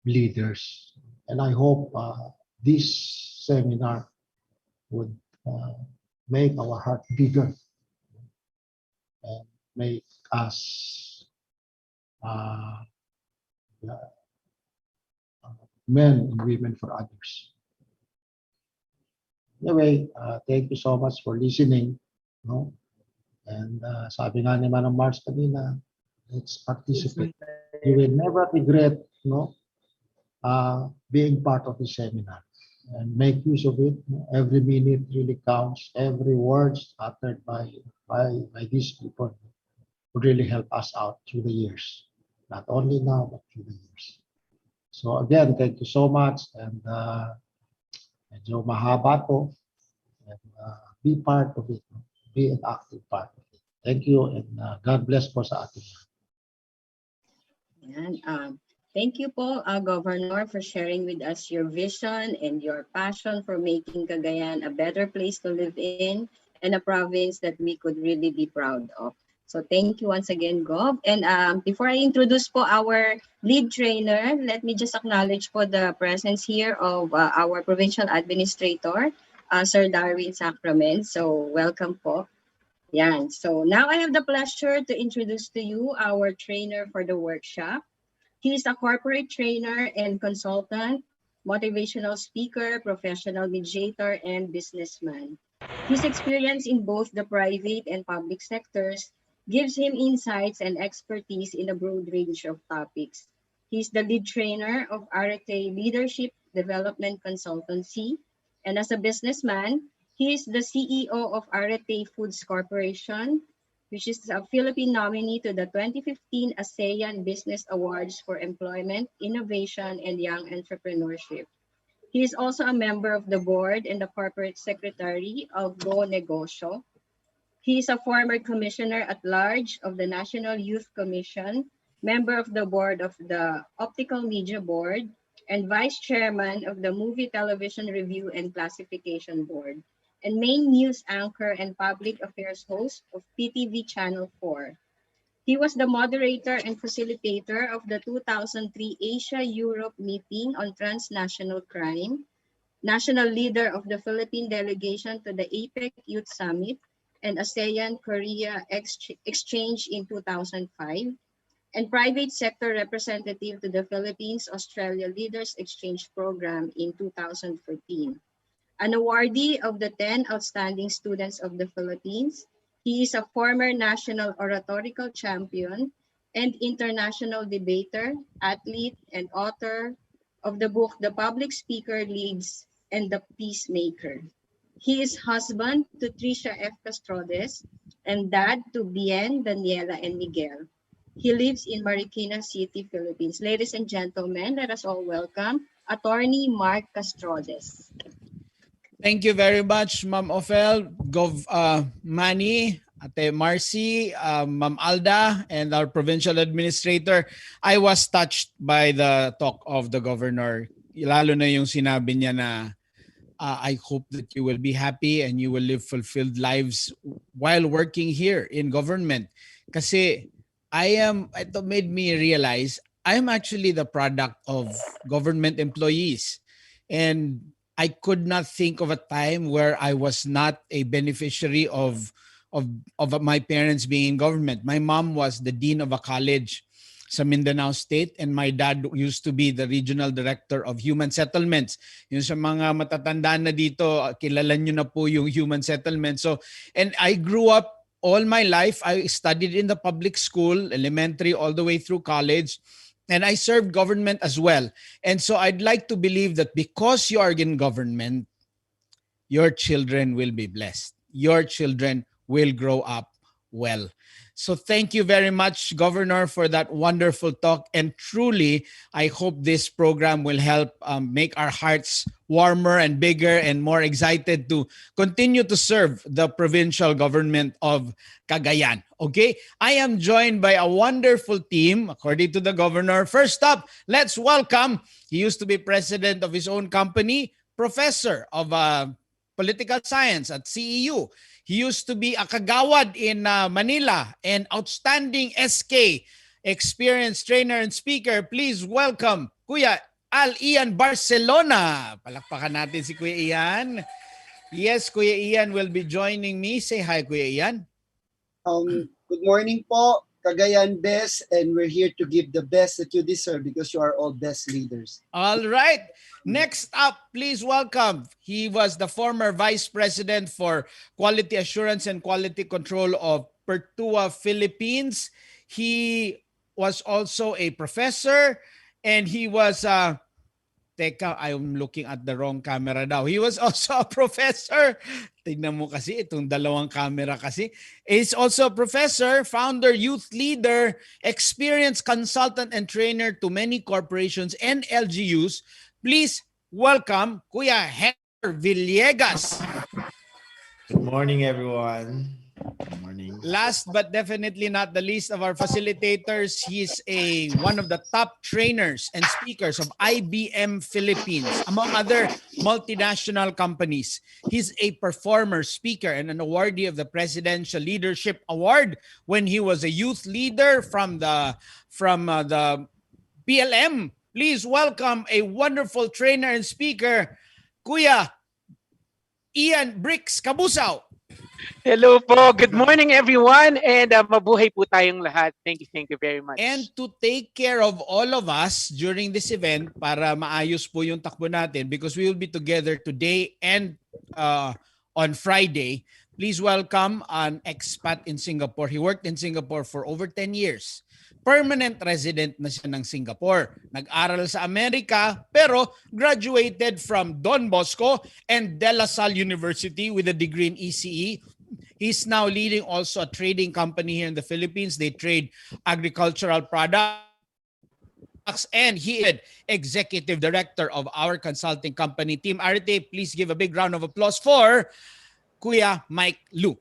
leaders. And I hope this seminar would make our heart bigger and make us uh, men and women for others. Anyway, thank you so much for listening. No? And sabi nga ni Manang Mars kanina, let's participate. You will never regret, being part of the seminar, and make use of it. Every minute really counts. Every word uttered by these people would really help us out through the years. Not only now, but through the years. So again, thank you so much, and medyo mahaba to, and be part of it. Be an active part of it. Thank you, and God bless po sa ating. Yan. Thank you po, Governor, for sharing with us your vision and your passion for making Cagayan a better place to live in and a province that we could really be proud of. So thank you once again, Gov. And before I introduce po our lead trainer, let me just acknowledge po the presence here of our provincial administrator, Sir Darwin Sacrament. So welcome po. Yan. So now I have the pleasure to introduce to you our trainer for the workshop. He is a corporate trainer and consultant, motivational speaker, professional mediator, and businessman. His experience in both the private and public sectors gives him insights and expertise in a broad range of topics. He's the lead trainer of Arete Leadership Development Consultancy, and as a businessman, he is the CEO of Arete Foods Corporation, which is a Philippine nominee to the 2015 ASEAN Business Awards for Employment, Innovation, and Young Entrepreneurship. He is also a member of the board and the corporate secretary of Go Negosyo. He is a former commissioner at large of the National Youth Commission, member of the board of the Optical Media Board, and vice chairman of the Movie Television Review and Classification Board, and main news anchor and public affairs host of PTV Channel 4. He was the moderator and facilitator of the 2003 Asia-Europe meeting on transnational crime, national leader of the Philippine delegation to the APEC Youth Summit and ASEAN-Korea Exchange in 2005, and private sector representative to the Philippines-Australia Leaders Exchange Program in 2014. An awardee of the 10 Outstanding Students of the Philippines, he is a former national oratorical champion and international debater, athlete, and author of the book The Public Speaker Leads and the Peacemaker. He is husband to Tricia F. Castrodes and dad to Bien, Daniela, and Miguel. He lives in Marikina City, Philippines. Ladies and gentlemen, let us all welcome Attorney Mark Castrodes. Thank you very much, Ma'am Ophel, Gov Manny, Ate Marcy, Ma'am Alda, and our provincial administrator. I was touched by the talk of the governor, lalo na yung sinabi niya na I hope that you will be happy and you will live fulfilled lives while working here in government. Kasi ito made me realize I'm actually the product of government employees. And I could not think of a time where I was not a beneficiary of my parents being in government. My mom was the dean of a college sa Mindanao State, and my dad used to be the regional director of human settlements. Yung sa mga matatandaan na dito, kilala nyo na po yung human settlements. So, and I grew up all my life. I studied in the public school, elementary, all the way through college. And I served government as well. And so I'd like to believe that because you are in government, your children will be blessed. Your children will grow up well. So thank you very much, Governor, for that wonderful talk. And truly, I hope this program will help make our hearts warmer and bigger and more excited to continue to serve the provincial government of Cagayan. Okay? I am joined by a wonderful team, according to the governor. First up, let's welcome, he used to be president of his own company, professor of Political Science at CEU. He used to be a kagawad in Manila and outstanding SK, experienced trainer and speaker. Please welcome Kuya Al Ian Barcelona. Palakpakan natin si Kuya Ian. Yes, Kuya Ian will be joining me. Say hi, Kuya Ian. Good morning po, Cagayan Best, and we're here to give the best that you deserve because you are all best leaders. All right. Next up, please welcome. He was the former Vice President for Quality Assurance and Quality Control of Pertua, Philippines. He was also a professor and he was teka, I'm looking at the wrong camera now. He was also a professor. Tingnan mo kasi itong dalawang camera kasi. He's also a professor, founder, youth leader, experienced consultant and trainer to many corporations and LGUs. Please welcome Kuya Hector Villegas. Good morning, everyone. Good morning. Last but definitely not the least of our facilitators, he's one of the top trainers and speakers of IBM Philippines, among other multinational companies. He's a performer, speaker, and an awardee of the Presidential Leadership Award when he was a youth leader from the PLM. Please welcome a wonderful trainer and speaker, Kuya Ian Bricks Cabusao. Hello po. Good morning, everyone. And mabuhay po tayong lahat. Thank you very much. And to take care of all of us during this event para maayos po yung takbo natin because we will be together today and on Friday, please welcome an expat in Singapore. He worked in Singapore for over 10 years. Permanent resident na siya ng Singapore. Nag-aral sa Amerika pero graduated from Don Bosco and De La Salle University with a degree in ECE. He's now leading also a trading company here in the Philippines. They trade agricultural products and he is executive director of our consulting company, Team Arete. Please give a big round of applause for Kuya Mike Lu.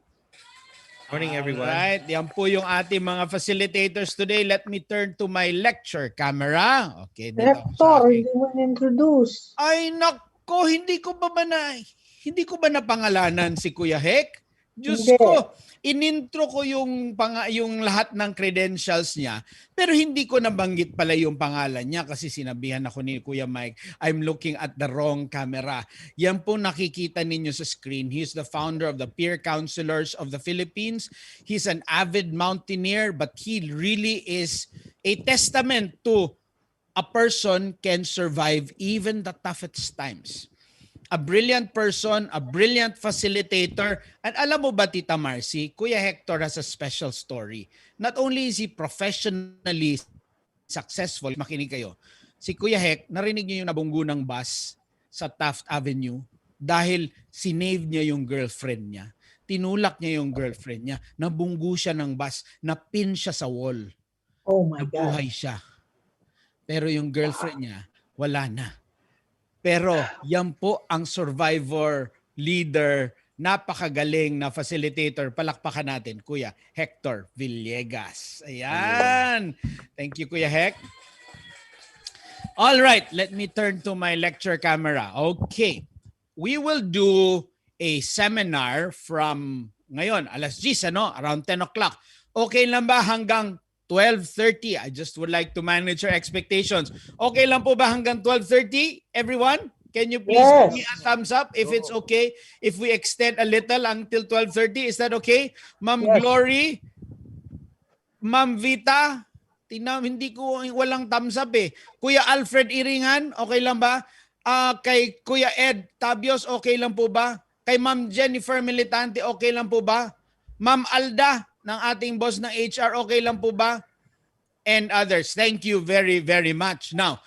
Morning, everyone. Alright, yan po yung ating mga facilitators today. Let me turn to my lecture camera. Okay, dito ako sa Hector, aking- hindi mo na-introduce. Ay nako, hindi ko ba napangalanan si Kuya Hek? Diyos Hindi. ko, inintro ko yung lahat ng credentials niya, pero hindi ko nabanggit pala yung pangalan niya kasi sinabihan ako ni Kuya Mike, I'm looking at the wrong camera. Yan po nakikita ninyo sa screen. He's the founder of the Peer Counselors of the Philippines. He's an avid mountaineer, but he really is a testament to a person can survive even the toughest times. A brilliant person, a brilliant facilitator. And alam mo ba, Tita Marcy, Kuya Hector has a special story. Not only is he professionally successful, makinig kayo, si Kuya Hec, narinig niyo yung nabunggo ng bus sa Taft Avenue dahil sinave niya yung girlfriend niya. Tinulak niya yung girlfriend niya. Nabunggo siya ng bus. Napin siya sa wall. Oh my God. Nabuhay siya. Pero yung girlfriend niya, wala na. Pero yan po ang survivor, leader, napakagaling na facilitator. Palakpakan natin, Kuya Hector Villegas. Ayan. Thank you, Kuya Hec. All right, let me turn to my lecture camera. Okay. We will do a seminar from ngayon, alas 10, around 10 o'clock. Okay lang ba hanggang 12:30? I just would like to manage your expectations. Okay lang po ba hanggang 12:30? Everyone, can you please give me a thumbs up if it's okay if we extend a little until 12:30? Is that okay? Ma'am Yes. Glory, Ma'am Vita, hindi ko walang thumbs up eh. Kuya Alfred Iringan, okay lang ba? Kay Kuya Ed Tabios, okay lang po ba? Kay Ma'am Jennifer Militante, okay lang po ba? Ma'am Alda, ng ating boss ng HR, okay lang po ba? And others, thank you very, very much. Now,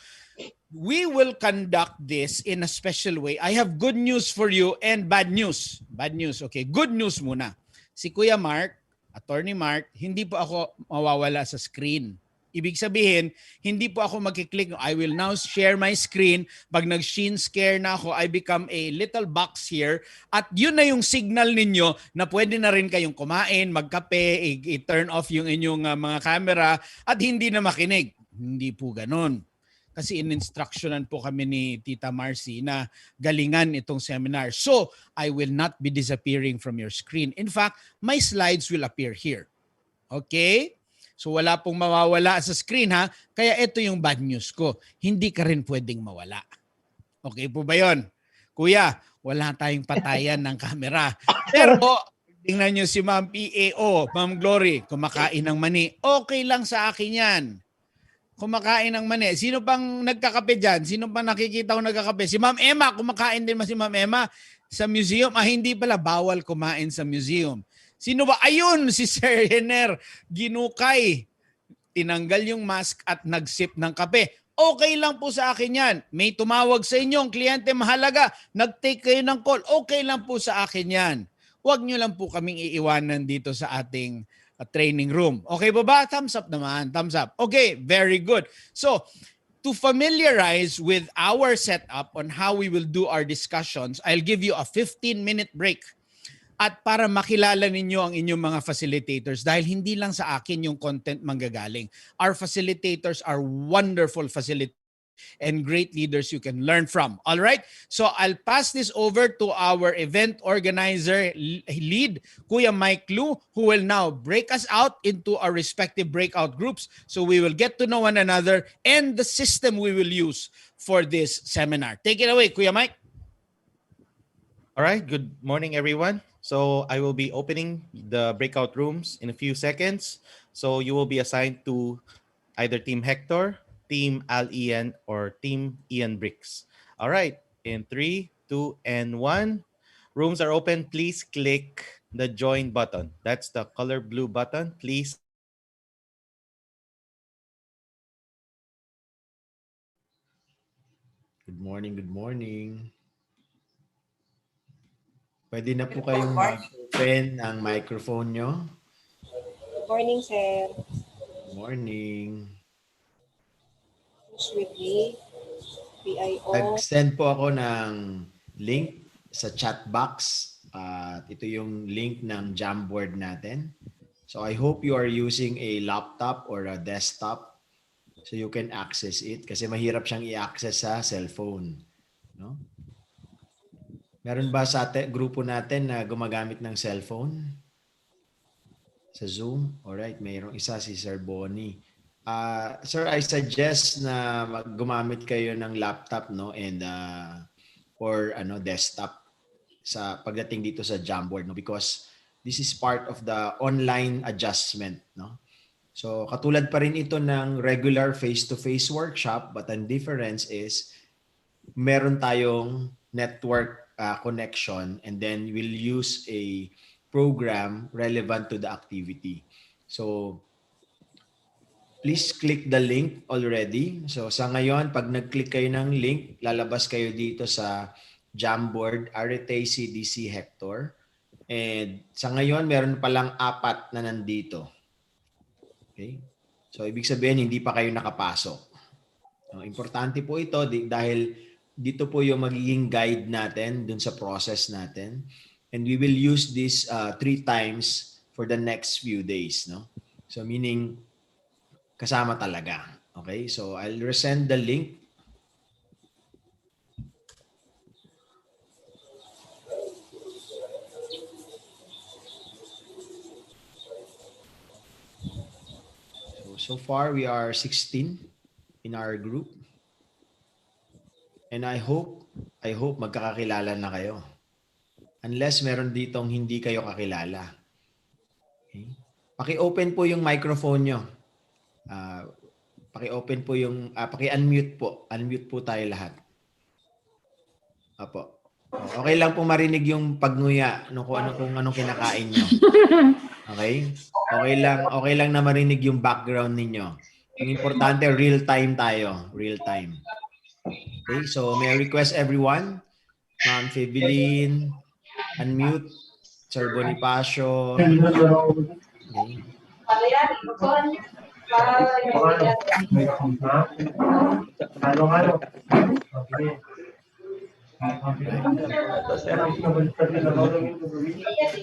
we will conduct this in a special way. I have good news for you and bad news. Bad news, okay. Good news muna. Si Kuya Mark, Attorney Mark, hindi po ako mawawala sa screen. Ibig sabihin, hindi po ako magkiklik. I will now share my screen. Pag nag-sheen scare na ako, I become a little box here. At yun na yung signal ninyo na pwede na rin kayong kumain, magkape, i-turn off yung inyong mga camera at hindi na makinig. Hindi po ganun. kasi in-instructionan po kami ni Tita Marcy na galingan itong seminar. So, I will not be disappearing from your screen. In fact, my slides will appear here. Okay? So wala pong mawawala sa screen ha. Kaya ito yung bad news ko. Hindi ka rin pwedeng mawala. Okay po ba yun? Kuya, wala tayong patayan ng kamera. Pero tingnan nyo si Ma'am PAO, Ma'am Glory, kumakain ng mani. Okay lang sa akin yan. Kumakain ng mani. Sino pang nagkakape dyan? Sino pang nakikita ko nagkakape? Si Ma'am Emma, kumakain din ba si Ma'am Emma sa museum? Hindi pala, bawal kumain sa museum. Sino ba? Ayun, si Sir Henner Ginukay. Tinanggal yung mask at nagsip ng kape. Okay lang po sa akin yan. May tumawag sa inyong kliyente mahalaga. Nag-take kayo ng call. Okay lang po sa akin yan. Huwag nyo lang po kaming iiwanan dito sa ating training room. Okay po ba? Thumbs up naman. Thumbs up. Okay, very good. So, to familiarize with our setup on how we will do our discussions, I'll give you a 15-minute break. At para makilala ninyo ang inyong mga facilitators dahil hindi lang sa akin yung content manggagaling. Our facilitators are wonderful facilitators and great leaders you can learn from. All right? So I'll pass this over to our event organizer lead, Kuya Mike Lu, who will now break us out into our respective breakout groups so we will get to know one another and the system we will use for this seminar. Take it away, Kuya Mike. All right. Good morning, everyone. So I will be opening the breakout rooms in a few seconds. So you will be assigned to either Team Hector, Team Al Ian, or Team Ian Bricks. All right. In 3, 2, and 1. Rooms are open. Please click the join button. That's the color blue button. Please. Good morning. Good morning. Pwede na po kayong mag-open ang microphone nyo. Good morning, sir. Good morning. Sweetly, PIO. Nag-send po ako ng link sa chat box. Ito yung link ng Jamboard natin. So I hope you are using a laptop or a desktop so you can access it kasi mahirap siyang i-access sa cellphone. No? Meron ba sa grupo natin na gumagamit ng cellphone? Sa Zoom? Alright, mayroong isa si Sir Bonnie. Sir, I suggest na gumamit kayo ng laptop, no, and or desktop sa pagdating dito sa Jamboard, no, because this is part of the online adjustment, no. So katulad pa rin ito ng regular face-to-face workshop, but the difference is meron tayong network connection and then we'll use a program relevant to the activity. So please click the link already. So sa ngayon, pag nag-click kayo ng link, lalabas kayo dito sa Jamboard, Arete CDC Hector. And sa ngayon, meron palang 4 na nandito. Okay? So ibig sabihin, hindi pa kayo nakapasok. Importante po ito dahil dito po yung magiging guide natin dun sa process natin. And we will use this 3 times for the next few days. No? So meaning, kasama talaga. Okay? So I'll resend the link. So far, we are 16 in our group. And I hope magkakakilala na kayo. Unless meron ditong hindi kayo kakilala. Okay? Paki-open po yung microphone nyo. Paki-open po yung, paki-unmute po. Unmute po tayo lahat. Apo. Okay lang po marinig yung pagnguya kung anong kinakain nyo. Okay? Okay lang na marinig yung background ninyo. Ang importante, real time tayo. Real time. Okay, so may I request everyone, Ma'am Febeline, unmute, Sir Bonifacio. Okay.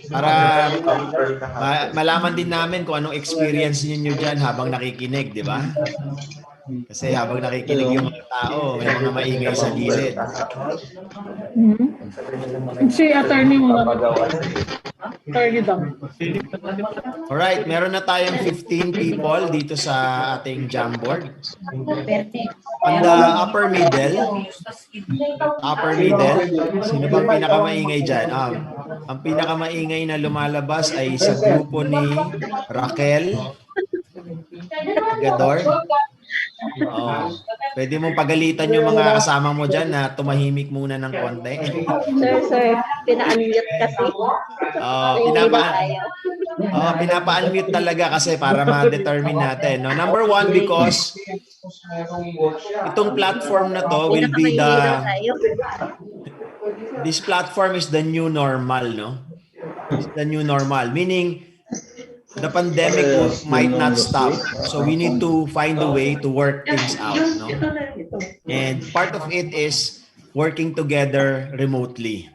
Para malaman din namin kung anong experience niyo dyan habang nakikinig, di ba? Kasi habang nakikinig yung mga tao, may mga maingay sa gilid. Si attorney mo na. Attorney daw. Alright, meron na tayong 15 people dito sa ating Jamboard. On the upper middle, sino bang pinakamaingay dyan? Ang pinakamaingay na lumalabas ay sa grupo ni Raquel Gador. Oh, pwede mong pagalitan yung mga kasama mo dyan na tumahimik muna ng konti. Sir, pina-unmute kasi. Pinapa-unmute talaga kasi para ma-determine natin. No? Number one, because itong platform na to will be this platform is the new normal, no? It's the new normal, meaning the pandemic might not stop. So we need to find a way to work things out, no? And part of it is working together remotely.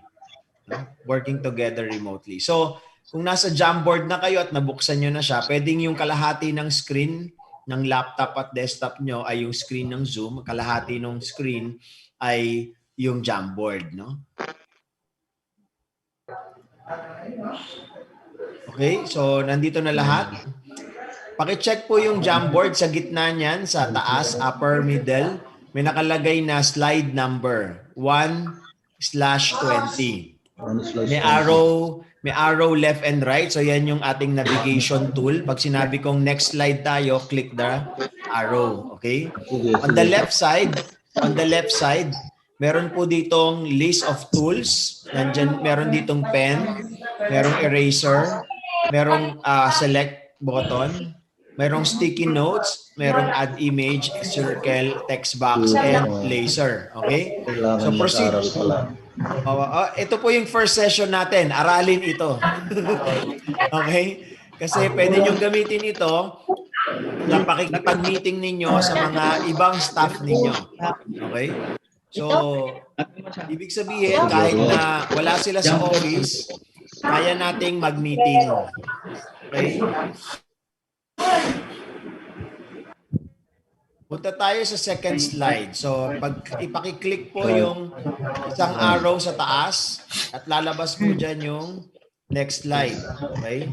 No? Working together remotely. So kung nasa Jamboard na kayo at nabuksan nyo na siya, pwedeng yung kalahati ng screen ng laptop at desktop nyo ay yung screen ng Zoom, kalahati ng screen ay yung Jamboard, no? Okay, so nandito na lahat. Paki-check po yung Jamboard sa gitna niyan, sa taas, upper, middle. May nakalagay na slide number 1/20. May arrow left and right. So yan yung ating navigation tool. Pag sinabi kong next slide tayo, click the arrow, okay? On the left side, meron po ditong list of tools. Nandiyan, meron ditong pen, merong eraser, merong select button, merong sticky notes, merong add image, circle, text box, and laser. Okay? So proceed. Ito po yung first session natin. Aralin ito. Okay? Kasi pwede nyo gamitin ito na pakikipag-meeting ninyo sa mga ibang staff ninyo. Okay? So, ibig sabihin, kahit na wala sila sa office, kaya nating mag-meeting. Okay? Punta tayo sa second slide. So, pag ipaki-click po yung isang arrow sa taas at lalabas po dyan yung next slide. Okay?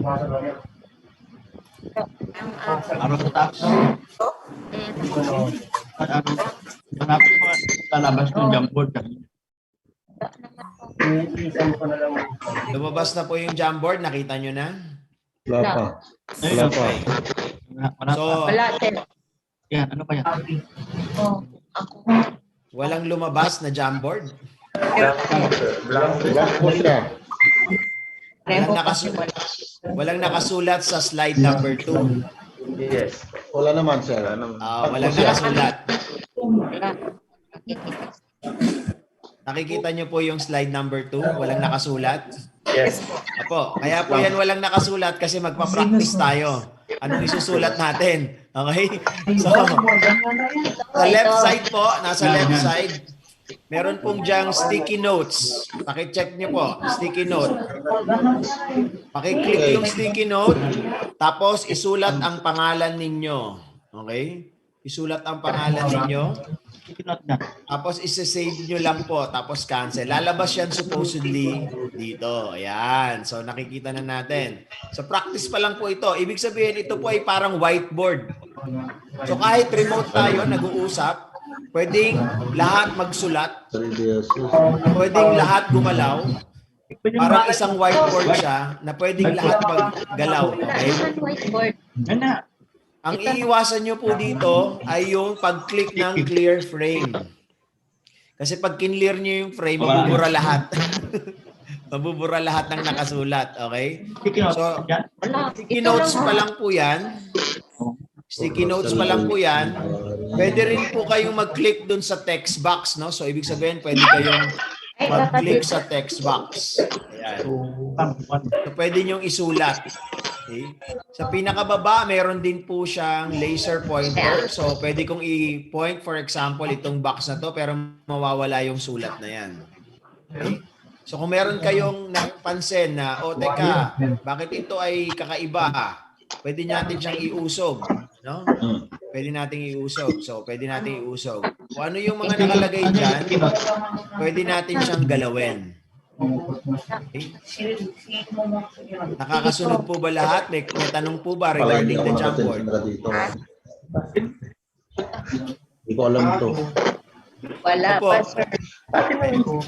Arrow sa taas. Lalabas ng Jamboard. Lumabas na po yung Jamboard. Nakita nyo na? Wala pa. Wala pa. So, yan, ano pa yan? Walang lumabas na Jamboard? Walang nakasulat sa slide number 2. Yes. Wala naman, sir. Walang nakasulat. Nakikita nyo po yung slide number 2? Walang nakasulat? Yes. Apo, kaya po yan walang nakasulat kasi magpa-practice tayo. Anong isusulat natin? Okay? So, sa left side po, nasa left side, meron pong diyang sticky notes. Paki-check nyo po, sticky note. Paki-click yung sticky note, tapos isulat ang pangalan ninyo. Okay? Isulat ang pangalan ninyo. Tapos isa-save nyo lang po, tapos cancel. Lalabas yan supposedly dito. Ayan. So nakikita na natin. So practice pa lang po ito. Ibig sabihin, ito po ay parang whiteboard. So kahit remote tayo, nag-uusap, pwedeng lahat magsulat, pwedeng lahat gumalaw, parang isang whiteboard siya na pwedeng lahat maggalaw. Okay? Ang iiwasan nyo po dito ay yung pag-click ng clear frame. Kasi pag kinlear nyo yung frame, mabubura lahat. Mabubura lahat ng nakasulat. Okay? So, sticky notes pa lang po yan. Sticky notes pa lang po yan. Pwede rin po kayong mag-click dun sa text box. No? So, ibig sabihin, pwede kayong mag-click sa text box. Ayan. So, pwede nyong isulat. Okay. Sa pinakababa, meron din po siyang laser pointer. So, pwede kong i-point, for example, itong box na to, pero mawawala yung sulat na yan. Okay. So, kung meron kayong napansin na, teka, bakit ito ay kakaiba? Pwede natin siyang iusog. No? Pwede nating iusog. So, pwede nating iusog. Kung ano yung mga nakalagay dyan, pwede natin siyang galawin. Okay? Nakakasunod po ba lahat? May tanong po ba regarding the Jamboard? Hindi ko alam ito. Wala Opo. pa, sir.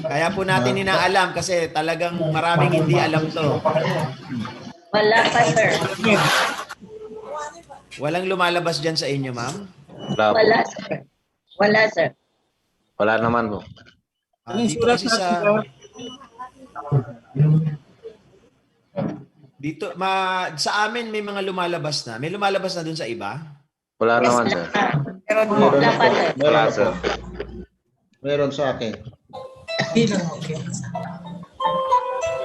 Kaya po natin inaalam kasi talagang maraming hindi alam to. Wala pa, sir. Walang lumalabas dyan sa inyo, ma'am? Wala, sir. Wala, sir. Wala naman po. Dito kasi sa amin may mga lumalabas na. May lumalabas na dun sa iba? Wala naman, sir. Pero wala pa, sir. Wala, sir. Meron sa akin.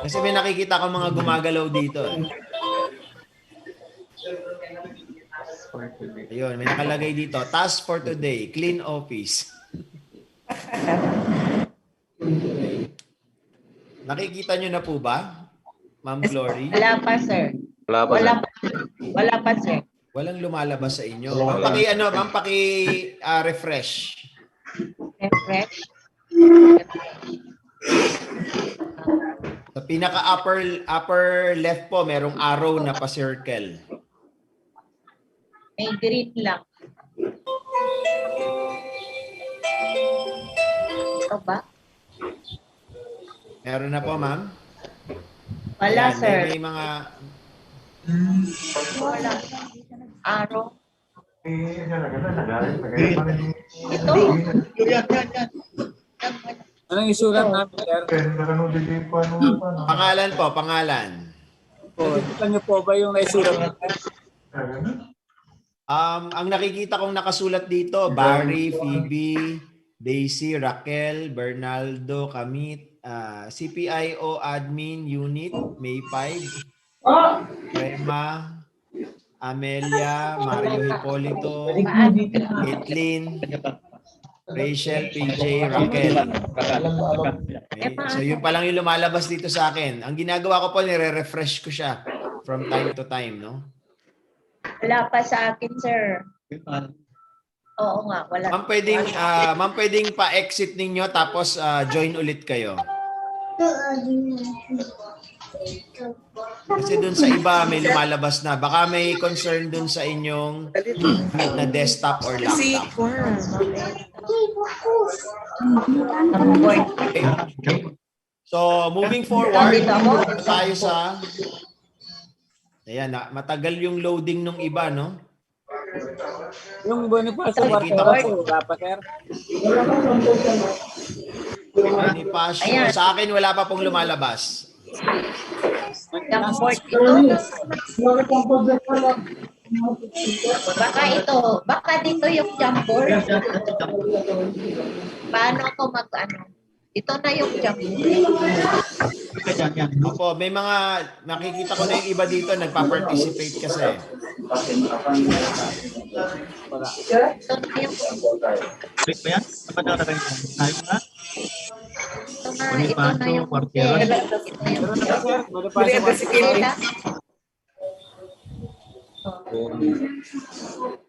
Kasi may nakikita ko mga gumagalaw dito. Ayun, may nakalagay dito. Task for today, clean office. Nakikita nyo na po ba, Ma'am Glory? Wala pa, sir. Wala pa, Wala sir. pa. Wala pa, sir. Walang lumalabas sa inyo. Wala. Ma'am, refresh. Refresh. Sa pinaka upper left po, merong arrow na pa-circle. May green lang. Ito ba? Meron na po, ma'am? Wala, Ayan, sir. May mga... Wala. Arrow. Ito. Anong isulat namin, sir? Pangalan po, pangalan. Nakikita niyo po ba yung naisulat natin? Ang nakikita kong nakasulat dito, Barry, Phoebe, Daisy, Raquel, Bernaldo, Kamit, CPIO Admin Unit, May 5, Rema, Amelia, Mario Hipolito, Caitlin, Rachel, PJ, Raquel. Okay. So yun pa lang yung lumalabas dito sa akin. Ang ginagawa ko po, nire-refresh ko siya from time to time, no? Wala pa sa akin, sir. Oo nga, wala. Ma'am, pwedeng pa-exit ninyo tapos join ulit kayo. Kasi dun sa iba may lumalabas na. Baka may concern dun sa inyong na desktop or laptop. Okay. So, moving forward, tayo sa... Ayan, matagal yung loading nung iba, no? Yung Bonifacio Bartolo, wala pa, sir? Bonifacio. Sa akin, wala pa pong lumalabas. Jamboard ito. Baka dito yung jamboard. Paano ako ito na yung jamboard. Opo, may mga nakikita ko na yung iba dito nagpa-participate kasi. Ito na yung Click ba yan? Dapat nakalagay yan. Tayo na. ito na yung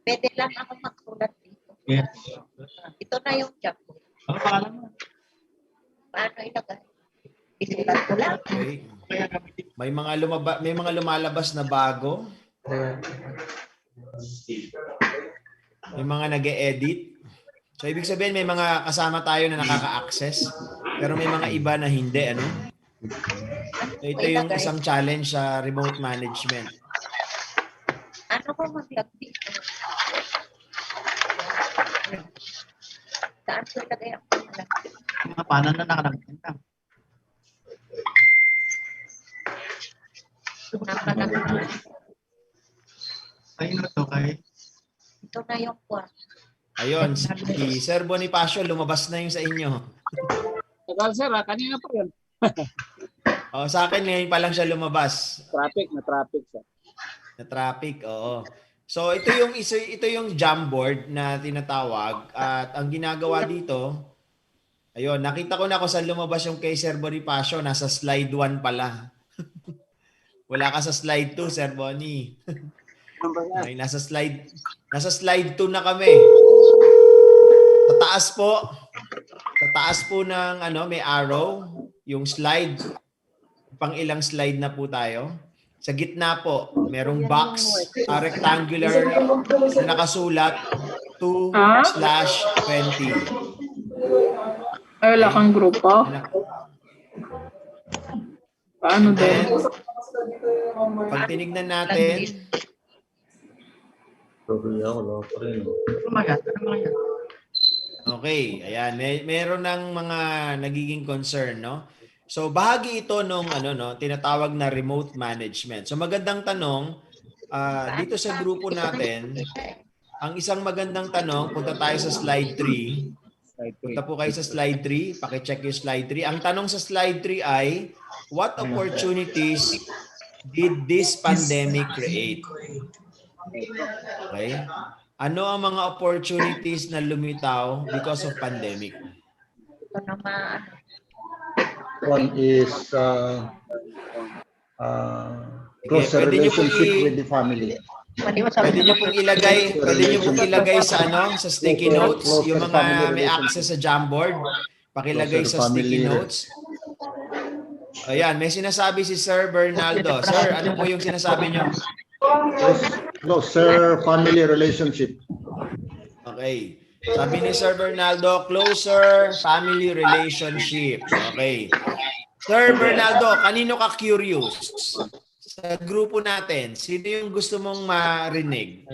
pwede lang ako magsulat dito. Yes. Ito na yung jamboard. Ano pangalan mo? Paano ilagay? Isulat ko lang. Okay. May mga lumalabas na bago. May mga nag-e-edit. So ibig sabihin may mga kasama tayo na nakaka-access, pero may mga iba na hindi, ano? So ito yung isang challenge sa remote management. Ano ko mag-log dito? Saan ko ilagay ang pangalan? Mga panan na nakalagay na. Ayun na to kay. Ito na yung kwan. Ayun, si Sir Bonifacio, lumabas na yung sa inyo. Tagal, sir, kanina pa yun. Sa akin, ngayon pa lang siya lumabas. Na traffic, sir. Na traffic, oo. So ito yung Jamboard na tinatawag at ang ginagawa dito, ayun, nakita ko na kung saan lumabas yung kay Sir Bonifacio, nasa slide 1 pala. Wala ka sa slide 2, Sir Boni. Okay, nasa slide 2 na kami. Sa taas po ng may arrow, yung slide, pang ilang slide na po tayo. Sa gitna po, merong box, rectangular na nakasulat 2/20. Ay, wala kang grupo. Paano din? Pag tinignan natin, okay, ayan, meron ng mga nagiging concern, no? So bahagi ito nung tinatawag na remote management. So magandang tanong dito sa grupo natin, ang isang magandang tanong, punta tayo sa slide 3. Punta po kayo sa slide 3, paki-check yung slide 3. Ang tanong sa slide 3 ay, what opportunities did this pandemic create? Okay? Ano ang mga opportunities na lumitaw because of pandemic? One is closer relationship with the family. Pwede niyo pong ilagay sa sa sticky notes, yung mga may access sa Jamboard, pakilagay sa sticky notes. Ayan, may sinasabi si Sir Bernaldo. Sir, ano po yung sinasabi niyo? Closer family relationship. Okay. Sabi ni Sir Bernaldo, closer family relationship. Okay. Sir Bernaldo, kanino ka curious? Sa grupo natin, sino yung gusto mong marinig?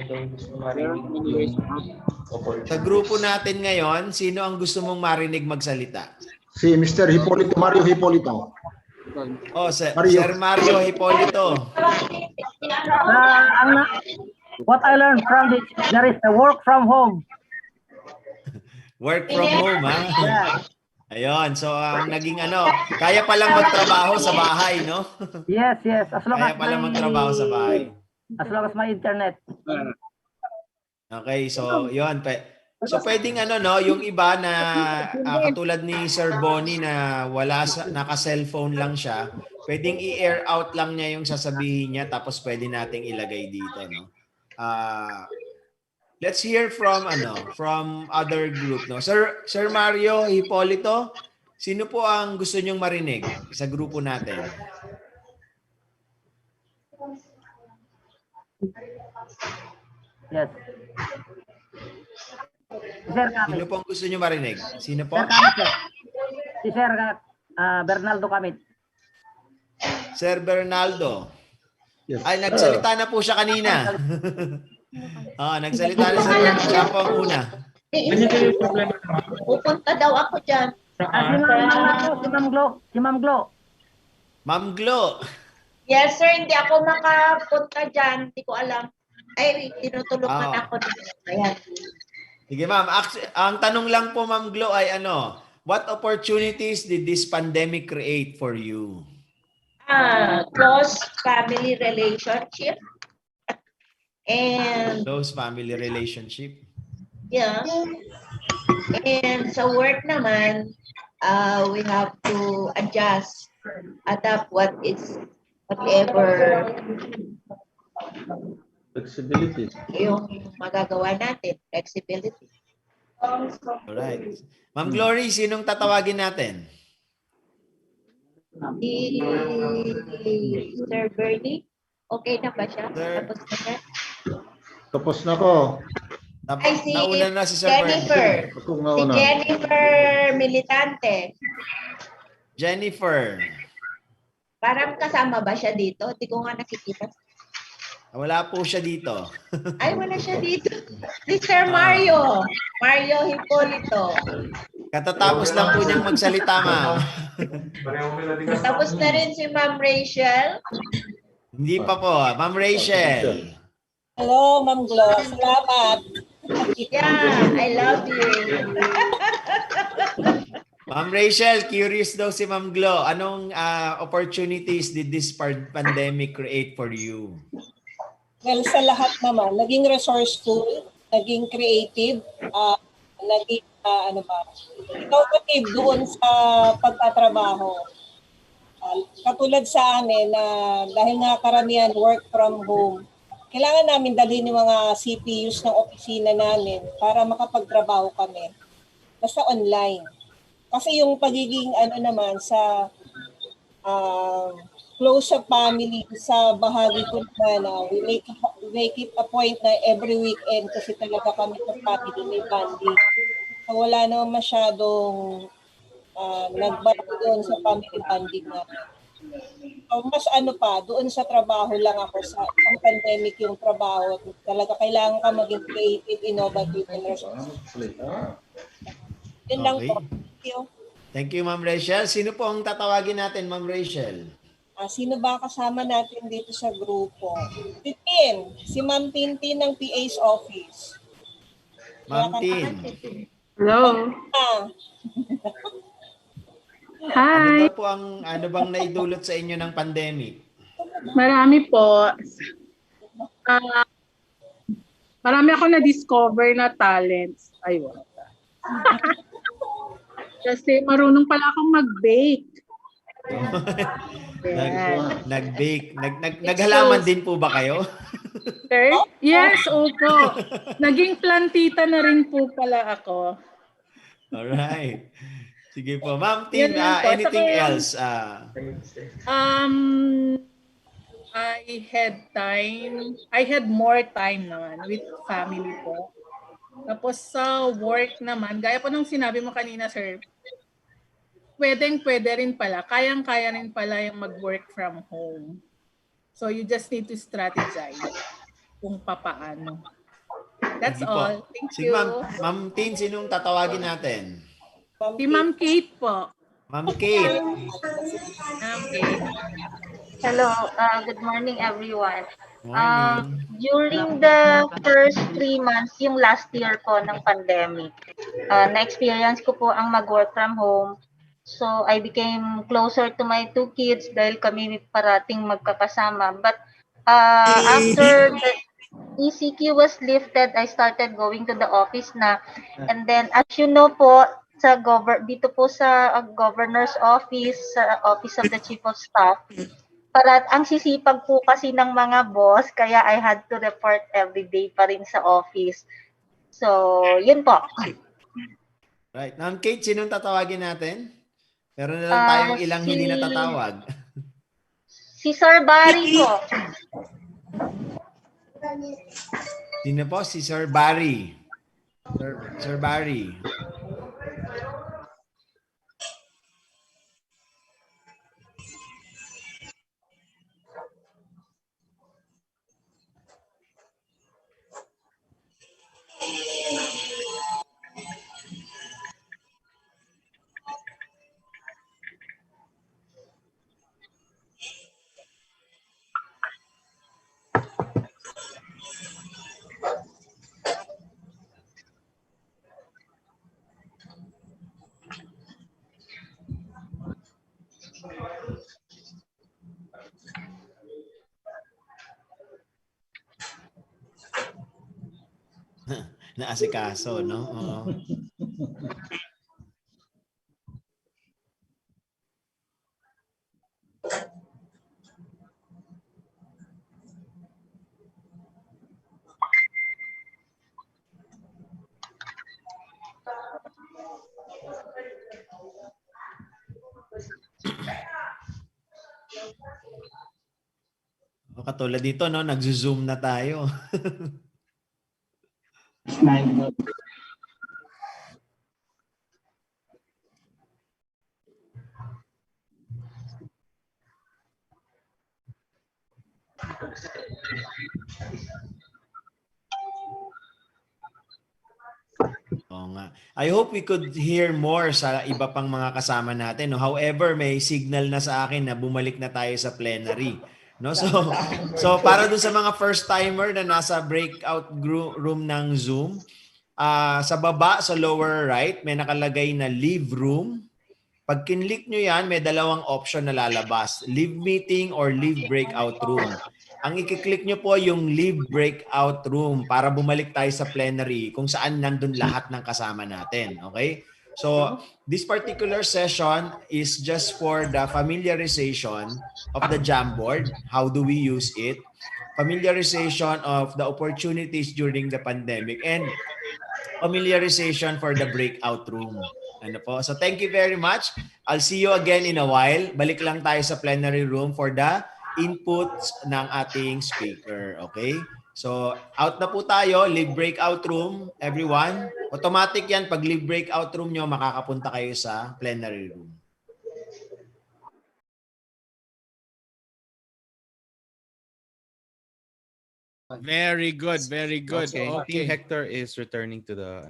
Sa grupo natin ngayon, sino ang gusto mong marinig magsalita? Si Mr. Hipolito, Mario Hipolito. Oh, Sir Mario Hipolito. What I learned from this, there is a work from home. Work from home, ha? Ayun, so ang naging kaya palang magtrabaho sa bahay, no? Yes. As long Kaya as palang magtrabaho sa bahay. As long as may internet. Okay, so yun. So pwedeng yung iba na katulad ni Sir Bonnie na naka-cellphone lang siya, pwedeng i-air out lang niya yung sasabihin niya tapos pwede nating ilagay dito, no? Let's hear from other group, no. Sir Mario Hipolito, sino po ang gusto niyong marinig sa grupo natin? Yes. Sir, sino po ang gusto niyo marinig? Sino po? Si Sir Bernaldo Kamit. Sir Bernaldo. Yes. Ay, nagsalita na po siya kanina. Nagsalita na Sir Bernaldo. Siya po ang una. Pupunta daw ako dyan. Si Ma'am Glo. Ma'am Glo. Yes, sir. Hindi ako makapunta dyan. Hindi ko alam. Ay, tinutulungan ako. Ayan. Sige, ma'am. Ang tanong lang po, Ma'am Glo, ay what opportunities did this pandemic create for you? Close family relationship. And Close family relationship. yeah. And sa work naman, we have to adapt whatever Flexibility. yung magagawa natin, flexibility. Alright. Ma'am Glory, sinong tatawagin natin? Si Sir Bernie, okay na ba siya? Sir. Tapos na siya? Tapos na ko. Ay, si Nauna na si Sir Jennifer. Ako Si nauna. Jennifer Militante. Jennifer. Parang kasama ba siya dito? Hindi ko nga nakikita. Wala po siya dito. Ay, wala siya dito. Si Sir Mario. Mario Hipolito. Katatapos lang po niyang magsalita, ma'am. Tapos na rin si Ma'am Rachel. Hindi pa po. Ma'am Rachel. Hello, Ma'am Glo. Salamat. Yeah, I love you. Ma'am Rachel, curious daw si Ma'am Glo. Anong opportunities did this pandemic create for you? Well, sa lahat naman, naging resourceful, naging creative, naging innovative doon sa pagtatrabaho. Katulad sa amin na dahil nga karamihan work from home, kailangan namin dalhin yung mga CPUs ng opisina namin para makapagtrabaho kami. Basta online. Kasi yung pagiging naman sa close sa family, sa bahagi ko naman, we make it a point na every weekend kasi talaga kami sa family may bonding. So wala naman masyadong nagbalik doon sa family bonding natin. So, mas doon sa trabaho lang ako sa ang pandemic yung trabaho. Talaga kailangan ka maging creative, innovative, and responsible. Yun lang po. Thank you. Thank you, Ma'am Rachel. Sino po ang tatawagin natin, Ma'am Rachel? Sino ba kasama natin dito sa grupo? Tintin. Si Ma'am Tintin ng PA's office. Ma'am Tin. Hello. Hi. Ano bang naidulot sa inyo ng pandemic? Marami po. Marami ako na-discover na talents. Ay, wala. Kasi marunong pala akong mag-bake. Nag-bake. Naghalaman din po ba kayo? Sir? Yes, opo. Naging plantita na rin po pala ako. Alright. Sige po. Ma'am Tin, anything else? I had more time naman with family po. Tapos sa work naman, gaya po nung sinabi mo kanina, sir, pwede rin pala. Kayang-kaya rin pala yung mag-work from home. So you just need to strategize kung papaano. That's all. Thank you. Ma'am Tin, sinong tatawagin natin? Si Ma'am Kate po. Ma'am Kate. Ma'am Kate. Hello, good morning everyone. Morning. During the first 3 months, yung last year ko ng pandemic, na-experience ko po ang mag-work from home. So, I became closer to my 2 kids dahil kami parating magkakasama. But after the ECQ was lifted, I started going to the office na. And then, as you know po, dito po sa governor's office, sa office of the chief of staff, ang sisipag po kasi ng mga boss, kaya I had to report every day pa rin sa office. So, yun po. Right. Ma'am Kate, sinong tatawagin natin? Meron na lang tayong ilang hindi natatawag. Si Sir Barry po. Sino po? Si Sir Barry. Sir Barry. Naasikaso, no? Oo. Katulad dito, no? Nag-zoom na tayo. Oo nga. I hope we could hear more sa iba pang mga kasama natin. No? However, may signal na sa akin na bumalik na tayo sa plenary. No? So para dun sa mga first timer na nasa breakout room ng Zoom, sa baba, sa lower right, may nakalagay na leave room. Pag kinlik nyo yan, may dalawang option na lalabas. Leave meeting or leave breakout room. Ang i-click nyo po yung leave breakout room para bumalik tayo sa plenary kung saan nandun lahat ng kasama natin. Okay? So this particular session is just for the familiarization of the Jamboard. How do we use it? Familiarization of the opportunities during the pandemic and familiarization for the breakout room. Ano po? So thank you very much. I'll see you again in a while. Balik lang tayo sa plenary room for the inputs ng ating speaker. Okay? So out na po tayo. Leave breakout room, everyone. Automatic yan. Pag leave breakout room nyo, makakapunta kayo sa plenary room. Very good, very good. Okay. Okay. Team Hector is returning to the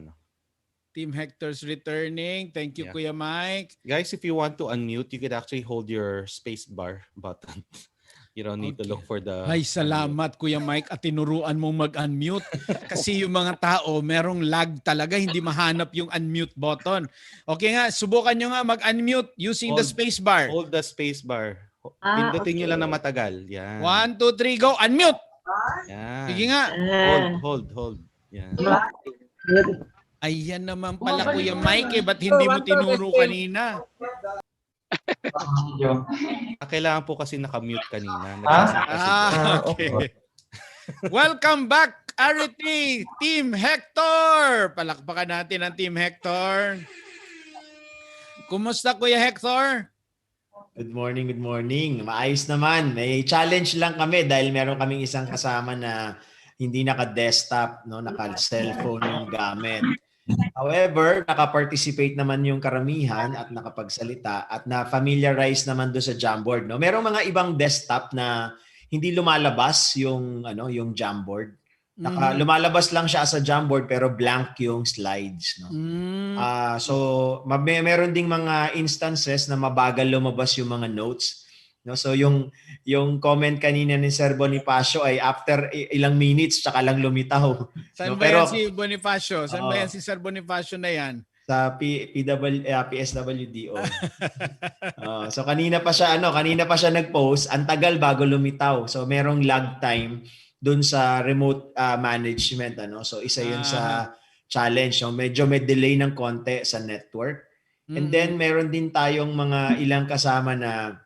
Team Hector's returning. Thank you, Yeah. Kuya Mike. Guys, if you want to unmute, you could actually hold your space bar button. You don't need to look for the Ay, salamat Kuya Mike at tinuruan mong mag-unmute. Kasi yung mga tao, merong lag talaga, hindi mahanap yung unmute button. Okay nga, subukan nyo nga mag-unmute using the space bar. Hold the space bar. Pindutin nyo lang na matagal. Yan. 1, 2, 3, go! Unmute! Yan. Sige nga. Hold. Yan. Ayan naman pala Kuya Mike, ba't hindi mo tinuro kanina? Kailangan po kasi nakamute kanina. Okay. Welcome back, Arity, Team Hector! Palakpakan natin ang Team Hector. Kumusta Kuya Hector? Good morning, good morning. Maayos naman. May challenge lang kami dahil meron kaming isang kasama na hindi naka-desktop, no, naka-cellphone yung gamit. However, naka-participate naman yung karamihan at nakapagsalita at na-familiarize naman doon sa Jamboard, no. Merong mga ibang desktop na hindi lumalabas yung yung Jamboard. Lumalabas lang siya sa Jamboard pero blank yung slides, no. So meron ding mga instances na mabagal lumabas yung mga notes, no. So yung comment kanina ni Sir Bonifacio ay after ilang minutes tsaka lang lumitaw. Saan No? ba yan si Bonifacio? Saan ba yan si Sir Bonifacio na yan? Sa PSWDO. So kanina pa siya nag-post, ang tagal bago lumitaw. So merong lag time doon sa remote management, so isa 'yun sa challenge. So medyo may delay ng konti sa network. And then meron din tayong mga ilang kasama na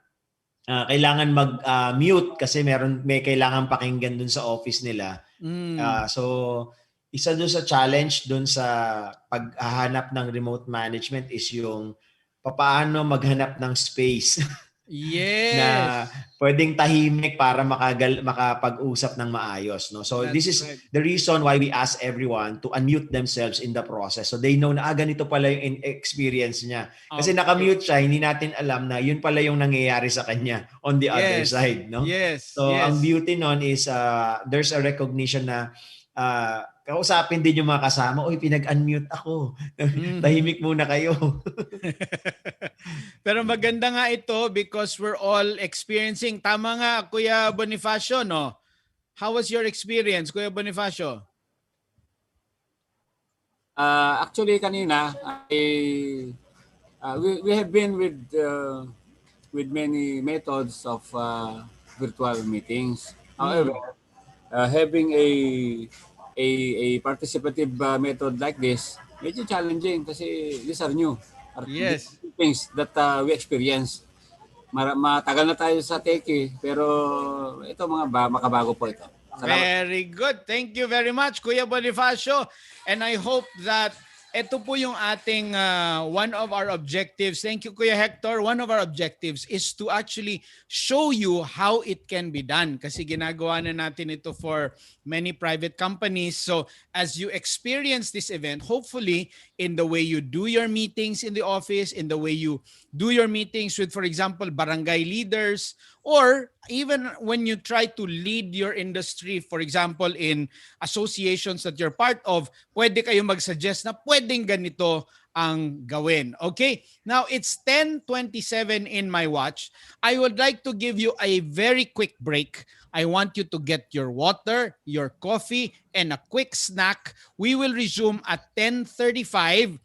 kailangan mag-mute kasi may kailangan pakinggan doon sa office nila. So isa doon sa challenge doon sa paghahanap ng remote management is yung paano maghanap ng space. Yes. Na pwedeng tahimik para makapag-usap ng maayos, no. So this is the reason why we ask everyone to unmute themselves in the process so they know na ganito pala yung experience niya. Kasi naka-mute siya, hindi natin alam na yun pala yung nangyayari sa kanya on the other side, no. So ang beauty nun is there's a recognition na kausapin din yung mga kasama, oy, pinag-unmute ako. Tahimik muna kayo. Pero maganda nga ito because we're all experiencing. Tama nga, Kuya Bonifacio, no? How was your experience, Kuya Bonifacio? Actually, kanina, we have been with many methods of virtual meetings. However, having a participative method like this, medyo challenging kasi these are new. Things that we experience. Matagal na tayo sa tech pero ito makabago po ito. Salamat. Very good. Thank you very much, Kuya Bonifacio. And I hope that ito po yung ating one of our objectives. Thank you, Kuya Hector. One of our objectives is to actually show you how it can be done. Kasi ginagawa na natin ito for many private companies. So as you experience this event, hopefully in the way you do your meetings in the office, in the way you do your meetings with, for example, barangay leaders, or even when you try to lead your industry, for example, in associations that you're part of, pwede kayo mag-suggest na pwedeng ganito ang gawin. Okay? Now, it's 10:27 in my watch. I would like to give you a very quick break. I want you to get your water, your coffee, and a quick snack. We will resume at 10:35.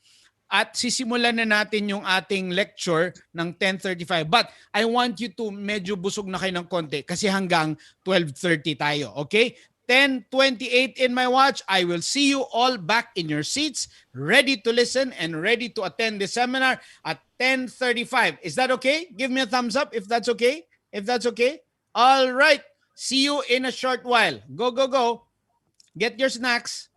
At sisimulan na natin yung ating lecture ng 10:35. But I want you to medyo busog na kayo ng konti kasi hanggang 12:30 tayo. Okay? 10:28 in my watch. I will see you all back in your seats, ready to listen and ready to attend the seminar at 10:35. Is that okay? Give me a thumbs up if that's okay. If that's okay. All right. See you in a short while. Go, go, go. Get your snacks.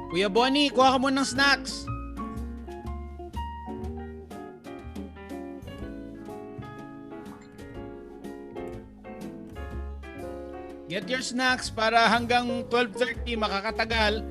Kuya Bonnie, kuha ka muna ng snacks. Get your snacks para hanggang 12:30 makakatagal.